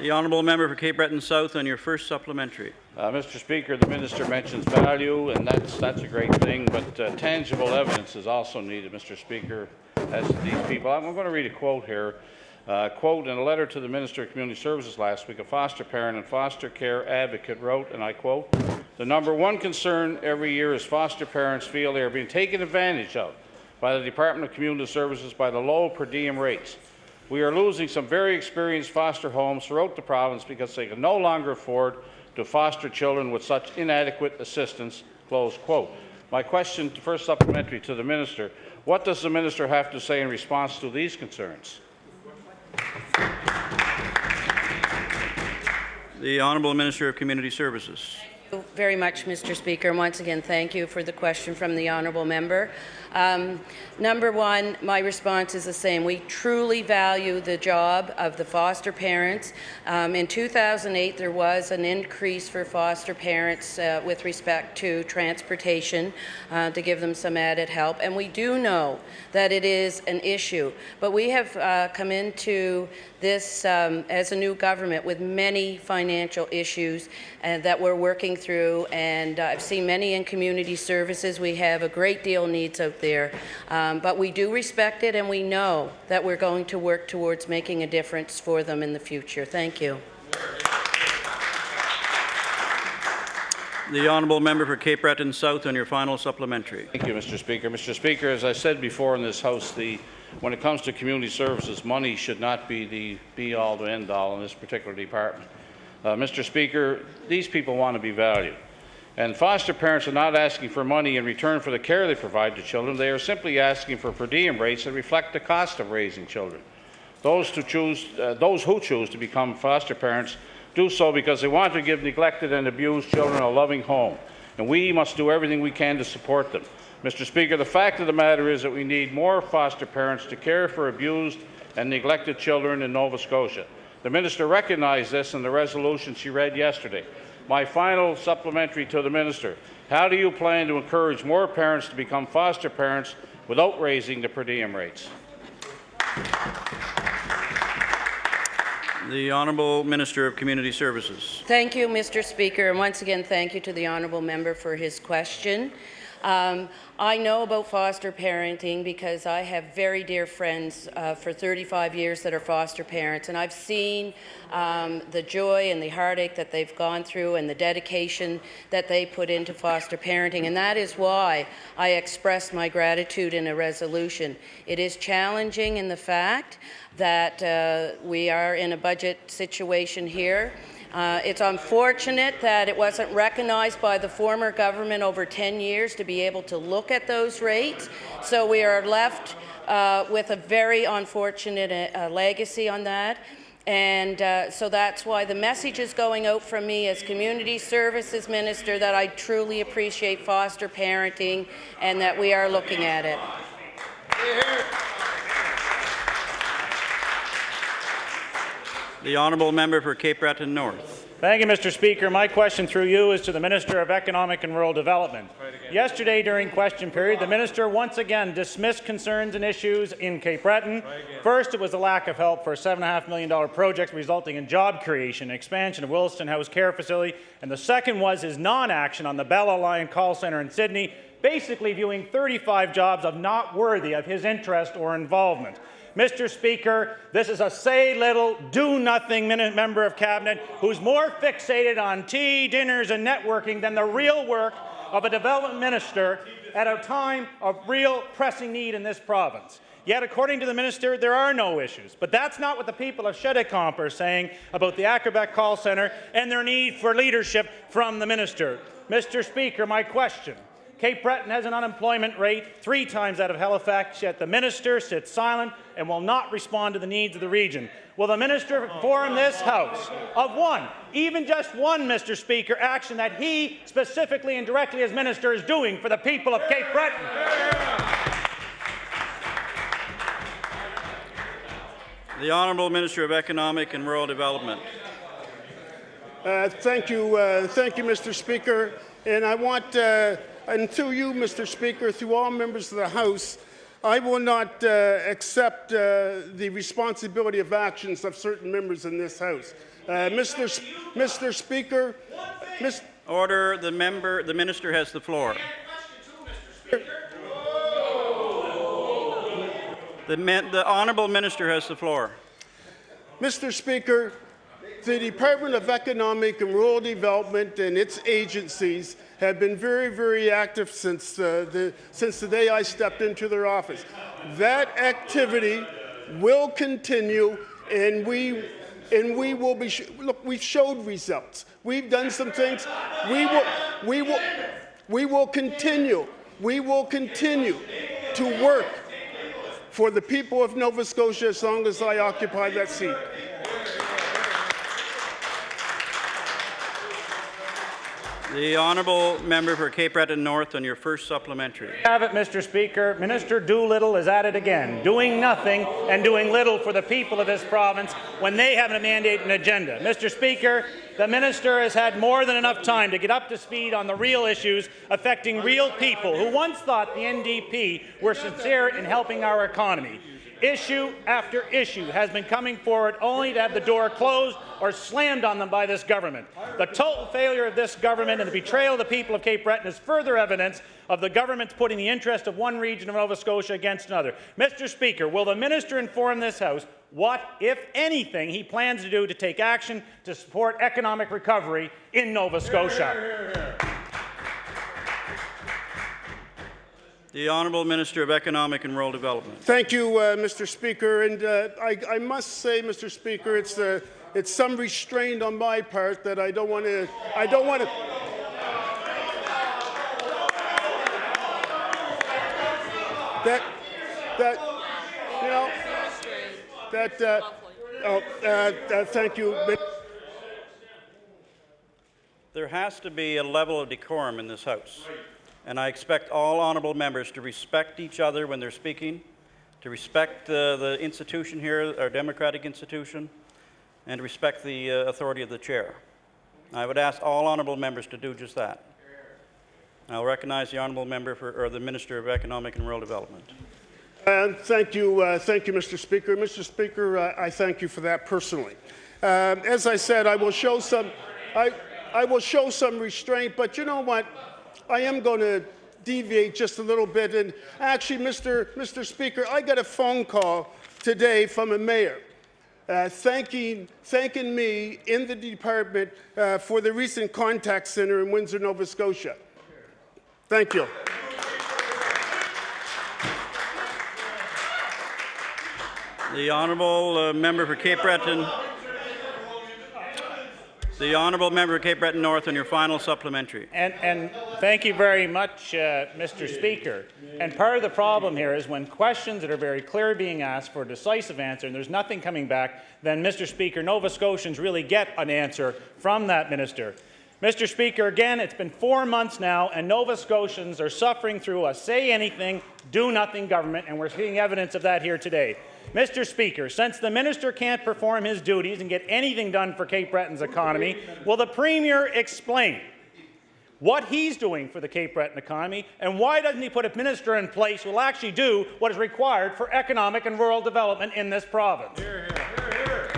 The honourable member for Cape Breton South on your first supplementary. Mr. Speaker, the minister mentions value, and that's a great thing, but tangible evidence is also needed, Mr. Speaker, as to these people. I'm going to read a quote here. Quote, in a letter to the Minister of Community Services last week, a foster parent and foster care advocate wrote, and I quote, "The #1 concern every year is foster parents feel they are being taken advantage of by the Department of Community Services by the low per diem rates. We are losing some very experienced foster homes throughout the province because they can no longer afford to foster children with such inadequate assistance," close quote. My question, first supplementary to the minister, what does the minister have to say in response to these concerns? The Honourable Minister of Community Services. Thank you very much, Mr. Speaker. And once again, thank you for the question from the honourable member. Number one, my response is the same. We truly value the job of the foster parents. In 2008, there was an increase for foster parents with respect to transportation to give them some added help. And we do know that it is an issue. But we have come into this as a new government with many financial issues that we're working through. And I've seen many in community services. We have a great deal of needs out there. But we do respect it, and we know that we're going to work towards making a difference for them in the future. Thank you. The honourable member for Cape Breton South on your final supplementary. Thank you, Mr. Speaker. Mr. Speaker, as I said before in this House, when it comes to community services, money should not be the be-all to end-all in this particular department. Mr. Speaker, these people want to be valued. And foster parents are not asking for money in return for the care they provide to children. They are simply asking for per diem rates that reflect the cost of raising children. Those who choose to become foster parents do so because they want to give neglected and abused children a loving home. And we must do everything we can to support them. Mr. Speaker, the fact of the matter is that we need more foster parents to care for abused and neglected children in Nova Scotia. The minister recognized this in the resolution she read yesterday. My final supplementary to the minister, how do you plan to encourage more parents to become foster parents without raising the per diem rates? The Honourable Minister of Community Services. Thank you, Mr. Speaker, and once again, thank you to the honourable member for his question. I know about foster parenting because I have very dear friends for 35 years that are foster parents, and I've seen the joy and the heartache that they've gone through and the dedication that they put into foster parenting, and that is why I expressed my gratitude in a resolution. It is challenging in the fact that we are in a budget situation here. It's unfortunate that it wasn't recognized by the former government over 10 years to be able to look at those rates. So we are left with a very unfortunate legacy on that. And so that's why the message is going out from me as Community Services Minister that I truly appreciate foster parenting and that we are looking at it. The honourable member for Cape Breton North. Thank you, Mr. Speaker. My question through you is to the Minister of Economic and Rural Development. Yesterday during question period, the Minister once again dismissed concerns and issues in Cape Breton. First, it was the lack of help for a $7.5 million project resulting in job creation and expansion of Williston House Care Facility. And the second was his non-action on the Bella Lion Call Centre in Sydney, basically viewing 35 jobs as not worthy of his interest or involvement. Mr. Speaker, this is a say little, do nothing member of Cabinet who's more fixated on tea, dinners and networking than the real work of a development minister at a time of real pressing need in this province. Yet, according to the minister, there are no issues. But that's not what the people of Cheticamp are saying about the Acrobat Call Centre and their need for leadership from the minister. Mr. Speaker, my question, Cape Breton has an unemployment rate 3 times that of Halifax, yet the minister sits silent and will not respond to the needs of the region. Will the minister inform this House of one, even just one, Mr. Speaker, action that he specifically and directly as minister is doing for the people of Cape Breton? The Honourable Minister of Economic and Rural Development. Thank you, Mr. Speaker. And I want, and through you, Mr. Speaker, through all members of the House, I will not accept the responsibility of actions of certain members in this House. Mr. Speaker, Order. The minister has the floor. The Honourable Minister has the floor. Mr. Speaker, the Department of Economic and Rural Development and its agencies have been very, very active since the day I stepped into their office. That activity will continue, and we will be. Look, we've showed results. We've done some things. We will continue. We will continue to work for the people of Nova Scotia as long as I occupy that seat. The Honourable Member for Cape Breton North on your first supplementary. Have it, Mr. Speaker. Minister Doolittle is at it again, doing nothing and doing little for the people of this province when they have a mandate and agenda. Mr. Speaker, the minister has had more than enough time to get up to speed on the real issues affecting real people who once thought the NDP were sincere in helping our economy. Issue after issue has been coming forward only to have the door closed or slammed on them by this government. The total failure of this government and the betrayal of the people of Cape Breton is further evidence of the government's putting the interest of one region of Nova Scotia against another. Mr. Speaker, will the minister inform this House what, if anything, he plans to do to take action to support economic recovery in Nova Scotia? The Honourable Minister of Economic and Rural Development. Thank you, Mr. Speaker. And I must say, Mr. Speaker, it's some restraint on my part that I don't want to. Thank you. There has to be a level of decorum in this House. And I expect all honourable members to respect each other when they're speaking, to respect the institution here, our democratic institution, and to respect the authority of the chair. I would ask all honourable members to do just that. I'll recognize the honourable member or the Minister of Economic and Rural Development. Thank you, Mr. Speaker. Mr. Speaker, I thank you for that personally. As I said, I will show some restraint, but you know what? I am going to deviate just a little bit. And actually, Mr. Speaker, I got a phone call today from a mayor thanking me in the department for the recent contact center in Windsor, Nova Scotia. Thank you. The Honourable Member for Cape Breton. The Honourable Member of Cape Breton North on your final supplementary. And thank you very much, Mr. Speaker. And part of the problem here is when questions that are very clear are being asked for a decisive answer and there's nothing coming back, then, Mr. Speaker, Nova Scotians really get an answer from that minister. Mr. Speaker, again, it's been 4 months now, and Nova Scotians are suffering through a say-anything, do-nothing government, and we're seeing evidence of that here today. Mr. Speaker, since the minister can't perform his duties and get anything done for Cape Breton's economy, will the Premier explain what he's doing for the Cape Breton economy, and why doesn't he put a minister in place who will actually do what is required for economic and rural development in this province? Hear, hear, hear, hear.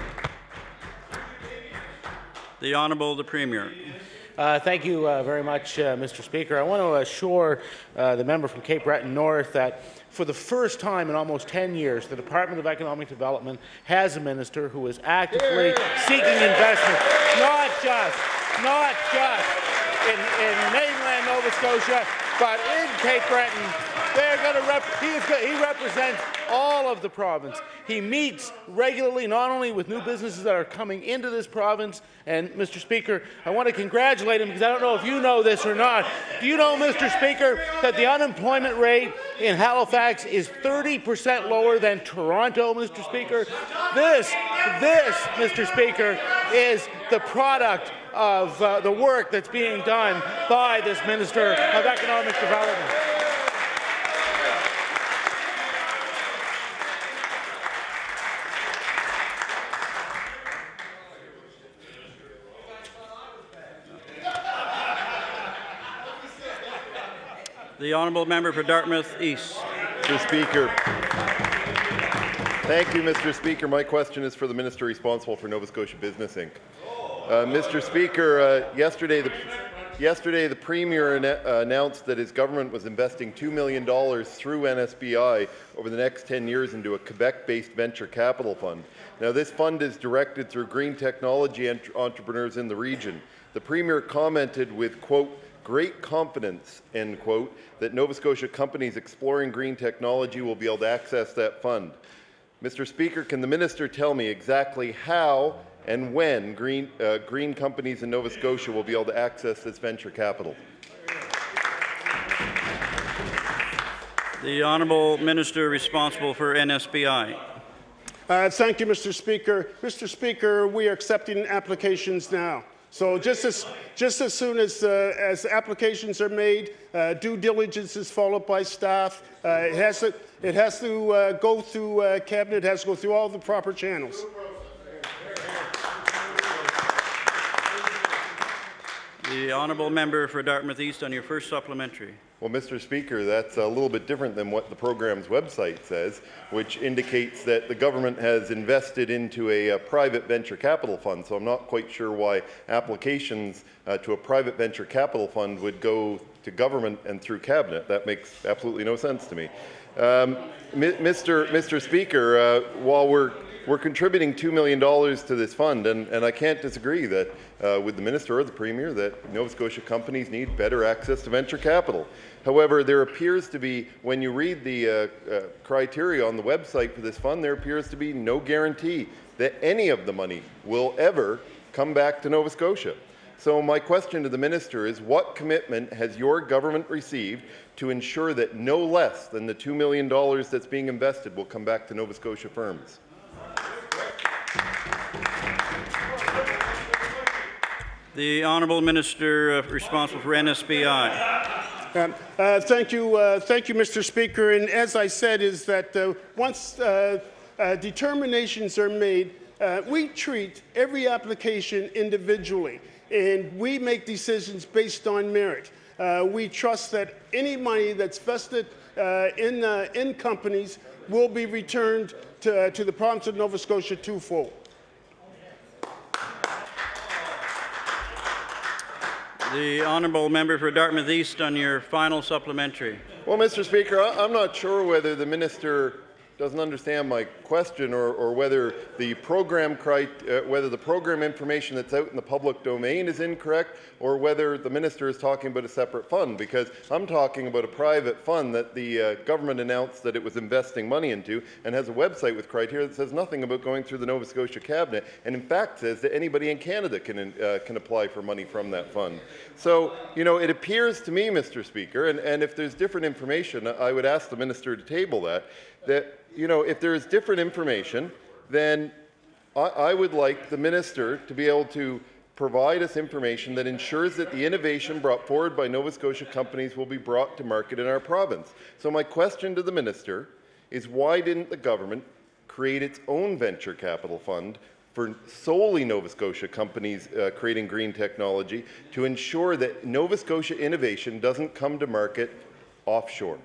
The Honourable the Premier. Thank you very much, Mr. Speaker. I want to assure the member from Cape Breton North that for the first time in almost 10 years, the Department of Economic Development has a minister who is actively seeking investment, not just in mainland Nova Scotia, but in Cape Breton They're going to he represents all of the province. He meets regularly not only with new businesses that are coming into this province, and Mr. Speaker, I want to congratulate him because I don't know if you know this or not. Do you know, Mr. Speaker, that the unemployment rate in Halifax is 30% lower than Toronto, Mr. Speaker? This, Mr. Speaker, is the product of the work that's being done by this Minister of Economic Development. The honourable member for Dartmouth East. Mr. Speaker. Thank you, Mr. Speaker. My question is for the Minister responsible for Nova Scotia Business Inc. Mr. Speaker, yesterday the Premier announced that his government was investing $2 million through NSBI over the next 10 years into a Quebec-based venture capital fund. Now, this fund is directed through green technology entrepreneurs in the region. The Premier commented with, quote, great confidence, end quote, that Nova Scotia companies exploring green technology will be able to access that fund. Mr. Speaker, can the Minister tell me exactly how and when green companies in Nova Scotia will be able to access this venture capital? The honourable minister responsible for NSBI. Thank you, Mr. Speaker. Mr. Speaker, we are accepting applications now. So just as soon as applications are made, due diligence is followed by staff. It has to go through cabinet. It has to go through all the proper channels. The honourable member for Dartmouth East on your first supplementary. Well, Mr. Speaker, that's a little bit different than what the program's website says, which indicates that the government has invested into a private venture capital fund. So I'm not quite sure why applications to a private venture capital fund would go to government and through cabinet. That makes absolutely no sense to me. Mr. Speaker, while we're contributing $2 million to this fund, and I can't disagree that with the Minister or the Premier that Nova Scotia companies need better access to venture capital. However, there appears to be, when you read the criteria on the website for this fund, there appears to be no guarantee that any of the money will ever come back to Nova Scotia. So my question to the Minister is, what commitment has your government received to ensure that no less than the $2 million that's being invested will come back to Nova Scotia firms? The honourable minister responsible for NSBI. Thank you, Mr. Speaker. And as I said, is that once determinations are made, we treat every application individually, and we make decisions based on merit. We trust that any money that's vested in companies will be returned to the province of Nova Scotia twofold. The honourable member for Dartmouth East on your final supplementary. Well, Mr. Speaker, I'm not sure whether the Minister doesn't understand my question or whether the program information that's out in the public domain is incorrect, or whether the Minister is talking about a separate fund, because I'm talking about a private fund that the government announced that it was investing money into and has a website with criteria that says nothing about going through the Nova Scotia cabinet, and in fact says that anybody in Canada can apply for money from that fund. So, you know, it appears to me, Mr. Speaker, and if there's different information, I would ask the Minister to table that, you know, if there is different information, then I would like the Minister to be able to provide us information that ensures that the innovation brought forward by Nova Scotia companies will be brought to market in our province. So my question to the Minister is, why didn't the government create its own venture capital fund for solely Nova Scotia companies creating green technology to ensure that Nova Scotia innovation doesn't come to market offshore?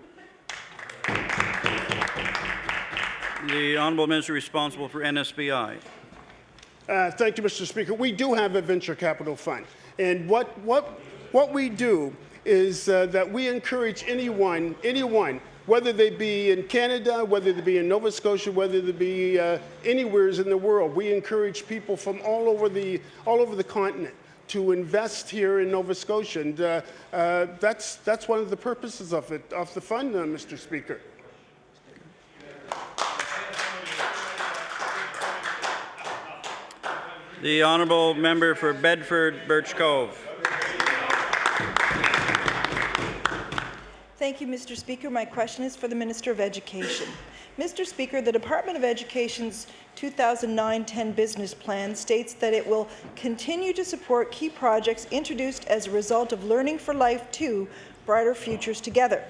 The honourable minister responsible for NSBI. Thank you, Mr. Speaker. We do have a venture capital fund, and what we do is that we encourage anyone, whether they be in Canada, whether they be in Nova Scotia, whether they be anywhere in the world, we encourage people from all over the continent to invest here in Nova Scotia. And that's one of the purposes of it, of the fund, Mr. Speaker. The honourable member for Bedford Birch Cove. Thank you, Mr. Speaker. My question is for the Minister of Education. Mr. Speaker, the Department of Education's 2009-10 business plan states that it will continue to support key projects introduced as a result of Learning for Life 2, Brighter Futures Together.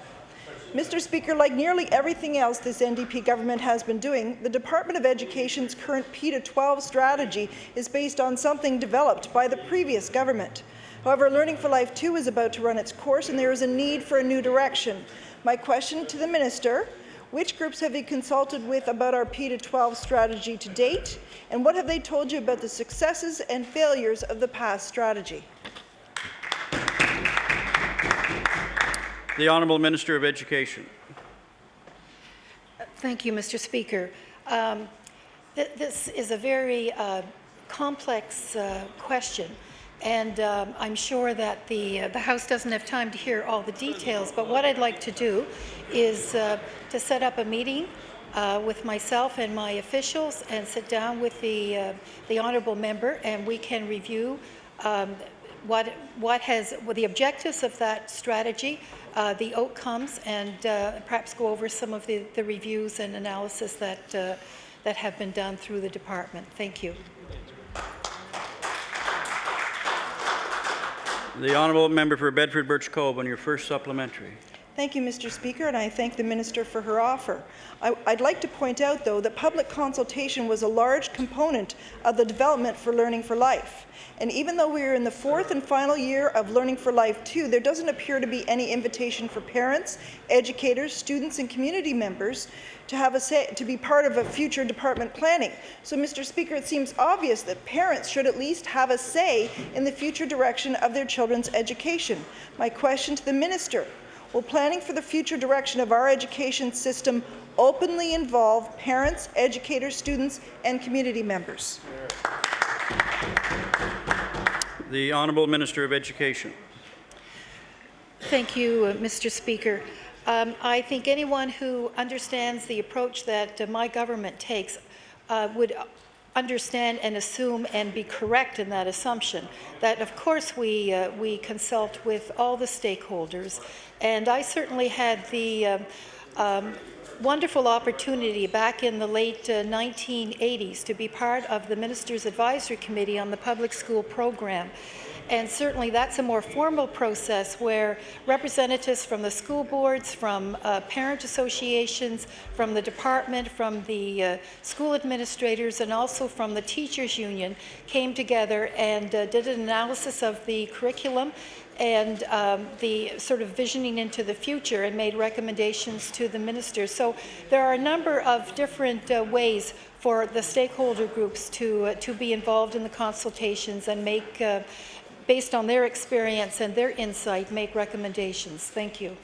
Mr. Speaker, like nearly everything else this NDP government has been doing, the Department of Education's current P-12 strategy is based on something developed by the previous government. However, Learning for Life 2 is about to run its course and there is a need for a new direction. My question to the Minister, which groups have you consulted with about our P-12 strategy to date, and what have they told you about the successes and failures of the past strategy? The Honourable Minister of Education. Thank you, Mr. Speaker. This is a very complex question, and I'm sure that the House doesn't have time to hear all the details, but what I'd like to do is to set up a meeting with myself and my officials and sit down with the honourable member, and we can review what the objectives of that strategy, the outcomes, and perhaps go over some of the reviews and analysis that have been done through the department. Thank you. The honourable member for Bedford Birch Cove on your first supplementary. Thank you, Mr. Speaker, and I thank the Minister for her offer. I'd like to point out, though, that public consultation was a large component of the development for Learning for Life. And even though we are in the 4th and final year of Learning for Life 2, there doesn't appear to be any invitation for parents, educators, students, and community members to have a say, to be part of a future department planning. So, Mr. Speaker, it seems obvious that parents should at least have a say in the future direction of their children's education. My question to the Minister, will planning for the future direction of our education system openly involve parents, educators, students, and community members? The Honourable Minister of Education. Thank you, Mr. Speaker. I think anyone who understands the approach that my government takes would understand and assume and be correct in that assumption, that of course we consult with all the stakeholders. And I certainly had the wonderful opportunity back in the late 1980s to be part of the Minister's Advisory Committee on the Public School Program. And certainly that's a more formal process where representatives from the school boards, from parent associations, from the department, from the school administrators, and also from the teachers union came together and did an analysis of the curriculum and the sort of visioning into the future and made recommendations to the minister. So there are a number of different ways for the stakeholder groups to be involved in the consultations and make based on their experience and their insight, make recommendations. Thank you.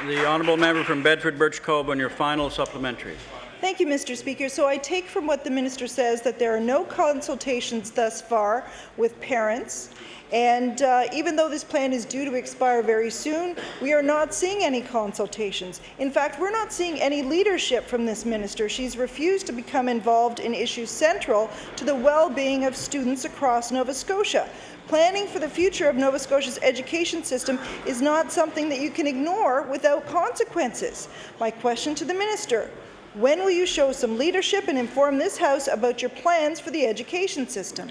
The honourable member from Bedford Birch Cove on your final supplementary. Thank you, Mr. Speaker. So I take from what the minister says that there are no consultations thus far with parents. And even though this plan is due to expire very soon, we are not seeing any consultations. In fact, we're not seeing any leadership from this minister. She's refused to become involved in issues central to the well-being of students across Nova Scotia. Planning for the future of Nova Scotia's education system is not something that you can ignore without consequences. My question to the minister, when will you show some leadership and inform this House about your plans for the education system?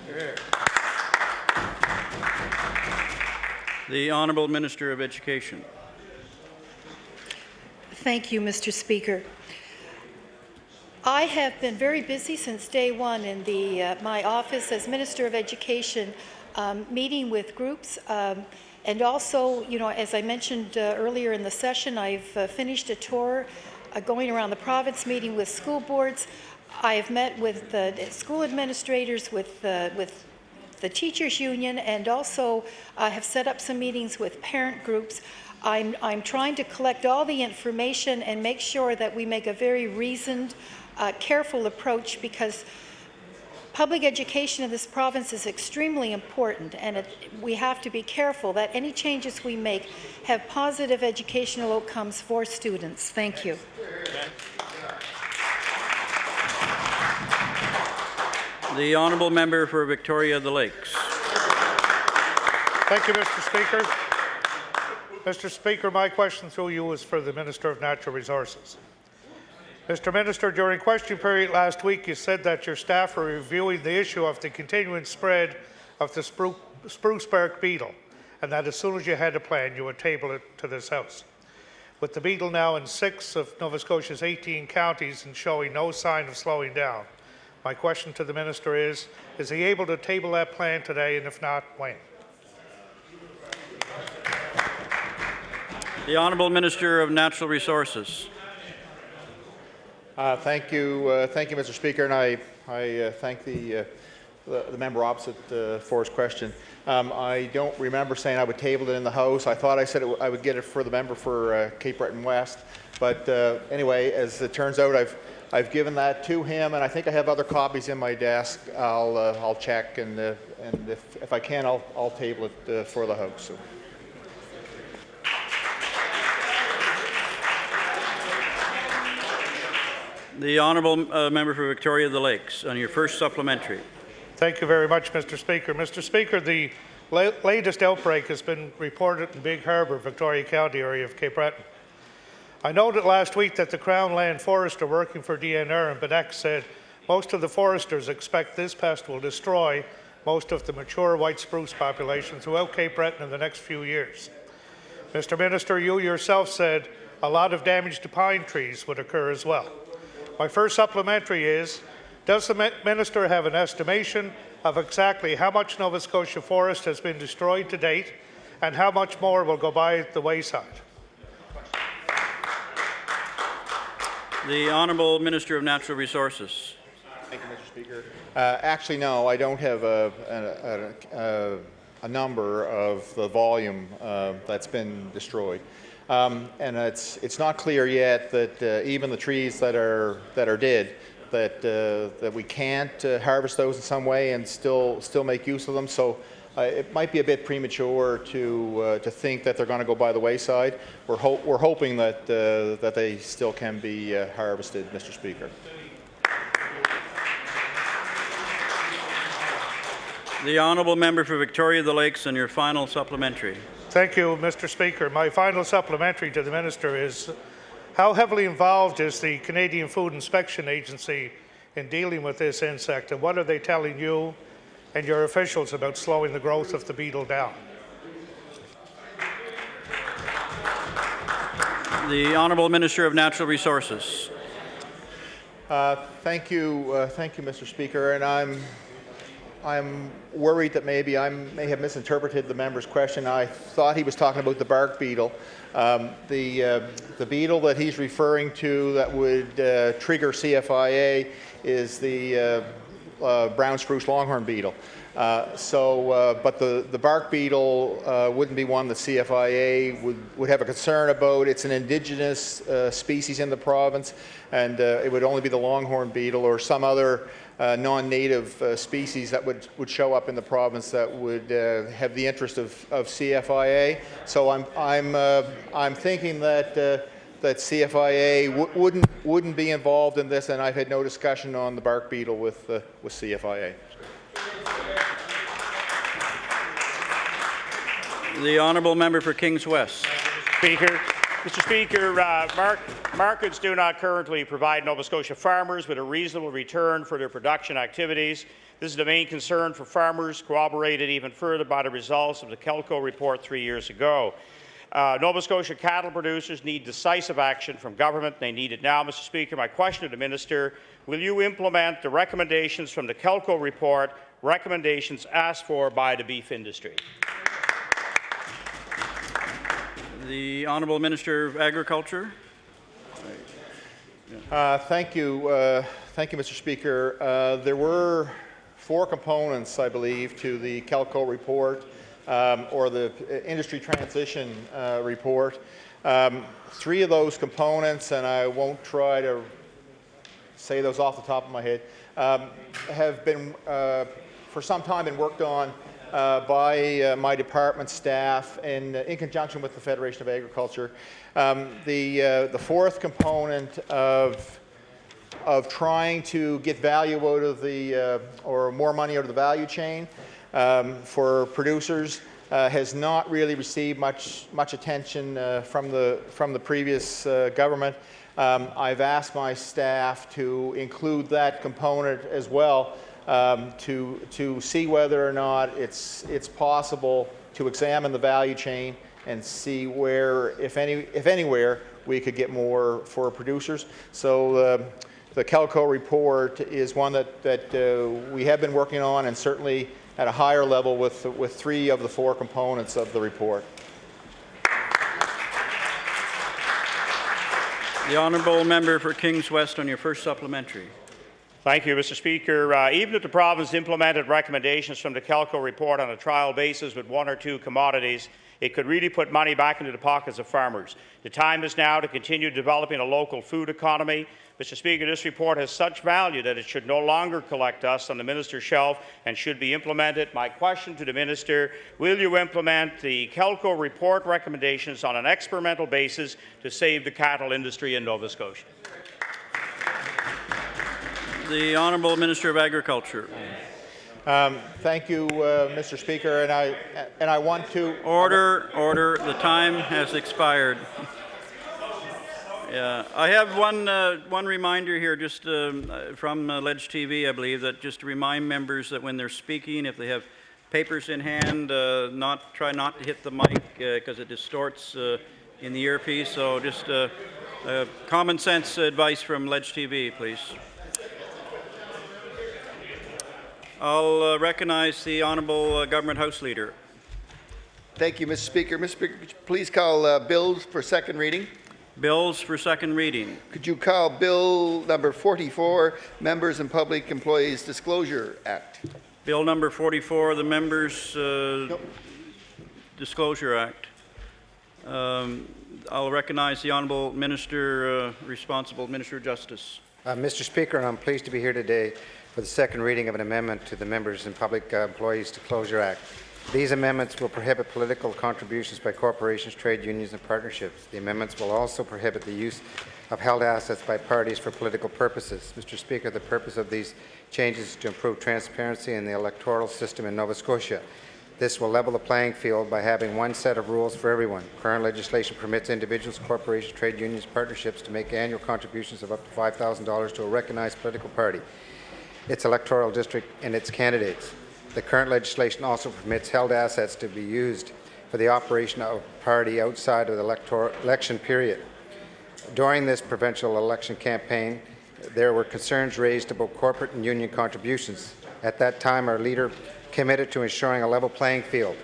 The Honourable Minister of Education. Thank you, Mr. Speaker. I have been very busy since day one in my office as Minister of Education, meeting with groups, and also, you know, as I mentioned earlier in the session, I've finished a tour going around the province, meeting with school boards. I have met with school administrators, with the teachers union, and also have set up some meetings with parent groups. I'm trying to collect all the information and make sure that we make a very reasoned careful approach, because public education in this province is extremely important, and we have to be careful that any changes we make have positive educational outcomes for students. Thank you. The honourable member for Victoria the Lakes. Thank you, Mr. Speaker. Mr. Speaker, my question through you is for the Minister of Natural Resources. Mr. Minister, during question period last week, you said that your staff are reviewing the issue of the continuing spread of the spruce bark beetle, and that as soon as you had a plan, you would table it to this House. With the beetle now in 6 of Nova Scotia's 18 counties and showing no sign of slowing down, my question to the Minister is he able to table that plan today, and if not, when? The Honourable Minister of Natural Resources. Thank you, Mr. Speaker, and I thank the member opposite for his question. I don't remember saying I would table it in the House. I thought I said I would get it for the member for Cape Breton West, but anyway, as it turns out, I've given that to him, and I think I have other copies in my desk. I'll check, and if I can, I'll table it for the House. So. The honourable member for Victoria the Lakes, on your first supplementary. Thank you very much, Mr. Speaker. Mr. Speaker, the latest outbreak has been reported in Big Harbour, Victoria County area of Cape Breton. I noted last week that the Crown Land Forester working for DNR in Bedeck said most of the foresters expect this pest will destroy most of the mature white spruce population throughout Cape Breton in the next few years. Mr. Minister, you yourself said a lot of damage to pine trees would occur as well. My first supplementary is, does the Minister have an estimation of exactly how much Nova Scotia forest has been destroyed to date and how much more will go by the wayside? The Honourable Minister of Natural Resources. Thank you, Mr. Speaker. Actually, no, I don't have a number of the volume that's been destroyed. And it's not clear yet that even the trees that are dead, that we can't harvest those in some way and still make use of them. So it might be a bit premature to think that they're going to go by the wayside. We're hoping that they still can be harvested, Mr. Speaker. The honourable member for Victoria the Lakes, on your final supplementary. Thank you, Mr. Speaker. My final supplementary to the Minister is, how heavily involved is the Canadian Food Inspection Agency in dealing with this insect, and what are they telling you and your officials about slowing the growth of the beetle down? The Honourable Minister of Natural Resources. Thank you, Mr. Speaker, and I'm worried that maybe I may have misinterpreted the member's question. I thought he was talking about the bark beetle. The beetle that he's referring to that would trigger CFIA is the brown spruce longhorn beetle. But the bark beetle wouldn't be one that CFIA would have a concern about. It's an indigenous species in the province, and it would only be the longhorn beetle or some other non-native species that would show up in the province that would have the interest of CFIA. So I'm thinking that that CFIA wouldn't be involved in this, and I've had no discussion on the bark beetle with CFIA. The honourable member for Kings West. Speaker. Mr. Speaker, markets do not currently provide Nova Scotia farmers with a reasonable return for their production activities. This is the main concern for farmers, corroborated even further by the results of the Kelco report 3 years ago. Nova Scotia cattle producers need decisive action from government. They need it now, Mr. Speaker. My question to the Minister, will you implement the recommendations from the Kelco report, recommendations asked for by the beef industry? The Honourable Minister of Agriculture. Thank you, Mr. Speaker. There were 4 components, I believe, to the Kelco report, or the industry transition report. 3 of those components, and I won't try to say those off the top of my head, have been for some time been worked on by my department staff in conjunction with the Federation of Agriculture. The fourth component of trying to get value out of the or more money out of the value chain for producers has not really received much attention from the previous government. I've asked my staff to include that component as well, to see whether or not it's possible to examine the value chain and see where, if anywhere, we could get more for producers. So the Kelco report is one that we have been working on, and certainly at a higher level with 3 of the 4 components of the report. The honourable member for Kings West on your first supplementary. Thank you, Mr. Speaker. Even if the province implemented recommendations from the Kelco report on a trial basis with 1 or 2 commodities, it could really put money back into the pockets of farmers. The time is now to continue developing a local food economy. Mr. Speaker, this report has such value that it should no longer collect dust on the minister's shelf and should be implemented. My question to the minister, will you implement the Kelco report recommendations on an experimental basis to save the cattle industry in Nova Scotia? The Honourable Minister of Agriculture. Thank you, Mr. Speaker, and I want to order. The time has expired. Yeah, I have one reminder here, just from Ledge TV, I believe, that just to remind members that when they're speaking, if they have papers in hand, try not to hit the mic because it distorts in the earpiece. So just common sense advice from Ledge TV, please. I'll recognize the Honourable Government House Leader. Thank you, Mr. Speaker. Mr. Speaker, could you please call bills for second reading? Bills for second reading. Could you call Bill number 44, Members and Public Employees Disclosure Act? Bill number 44, the Members Disclosure Act. I'll recognize the Honourable Minister responsible, Minister of Justice. Mr. Speaker, I'm pleased to be here today for the second reading of an amendment to the Members and Public Employees Disclosure Act. These amendments will prohibit political contributions by corporations, trade unions, and partnerships. The amendments will also prohibit the use of held assets by parties for political purposes. Mr. Speaker, the purpose of these changes is to improve transparency in the electoral system in Nova Scotia. This will level the playing field by having one set of rules for everyone. Current legislation permits individuals, corporations, trade unions, partnerships to make annual contributions of up to $5,000 to a recognized political party, its electoral district, and its candidates. The current legislation also permits held assets to be used for the operation of a party outside of the election period. During this provincial election campaign, there were concerns raised about corporate and union contributions. At that time, our leader committed to ensuring a level playing field.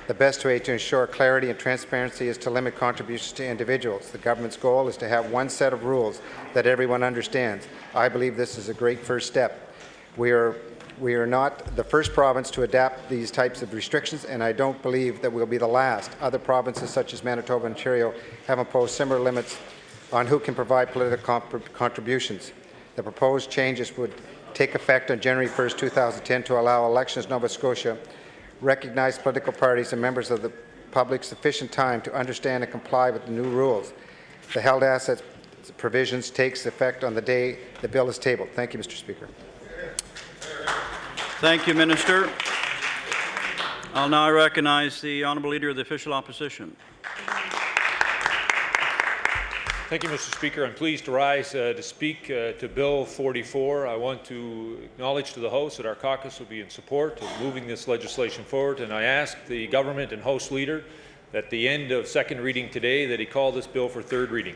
The best way to ensure clarity and transparency is to limit contributions to individuals. The government's goal is to have one set of rules that everyone understands. I believe this is a great first step. We are not the first province to adapt these types of restrictions, and I don't believe that we'll be the last. Other provinces, such as Manitoba and Ontario, have imposed similar limits on who can provide political contributions. The proposed changes would take effect on January 1st, 2010 to allow elections in Nova Scotia, recognize political parties and members of the public sufficient time to understand and comply with the new rules. The held assets provisions takes effect on the day the bill is tabled. Thank you, Mr. Speaker. Thank you, Minister. I'll now recognize the Honourable Leader of the Official Opposition. Thank you, Mr. Speaker. I'm pleased to rise to speak to Bill 44. I want to acknowledge to the House that our caucus will be in support of moving this legislation forward, and I ask the Government and House Leader at the end of second reading today that he call this bill for third reading.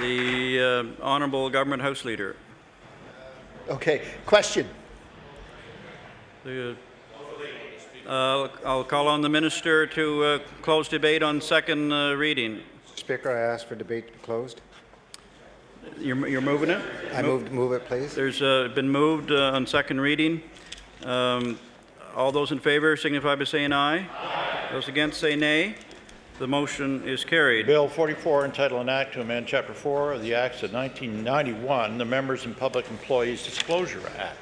The Honourable Government House Leader. Okay. Question. I'll call on the Minister to close debate on second reading. Speaker, I ask for debate to be closed. You're moving it? I move it, please. There's been moved on second reading. All those in favour signify by saying aye. Aye. Those against say nay. The motion is carried. Bill 44, entitled An Act to Amend Chapter 4 of the Acts of 1991, the Members and Public Employees Disclosure Act.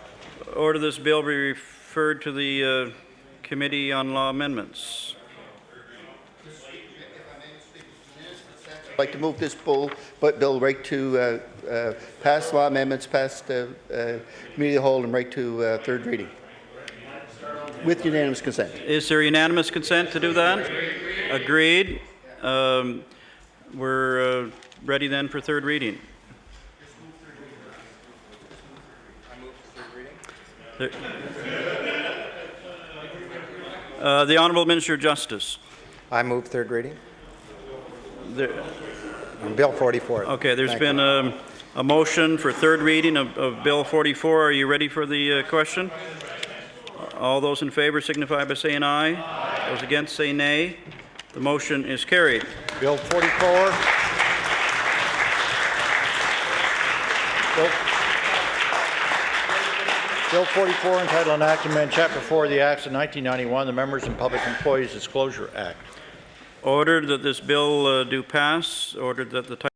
Order this bill be referred to the Committee on Law Amendments. I'd like to move this bill right to pass law amendments, pass the committee of the whole, and right to third reading with unanimous consent. Is there unanimous consent to do that? Agreed. We're ready then for third reading. The Honourable Minister of Justice. I move third reading. On Bill 44. Okay, there's been a motion for third reading of Bill 44. Are you ready for the question? All those in favour signify by saying aye. Those against say nay. The motion is carried. Bill 44. Bill 44, entitled An Act to Amend Chapter 4 of the Acts of 1991, the Members and Public Employees Disclosure Act. Ordered that this bill do pass. Ordered that the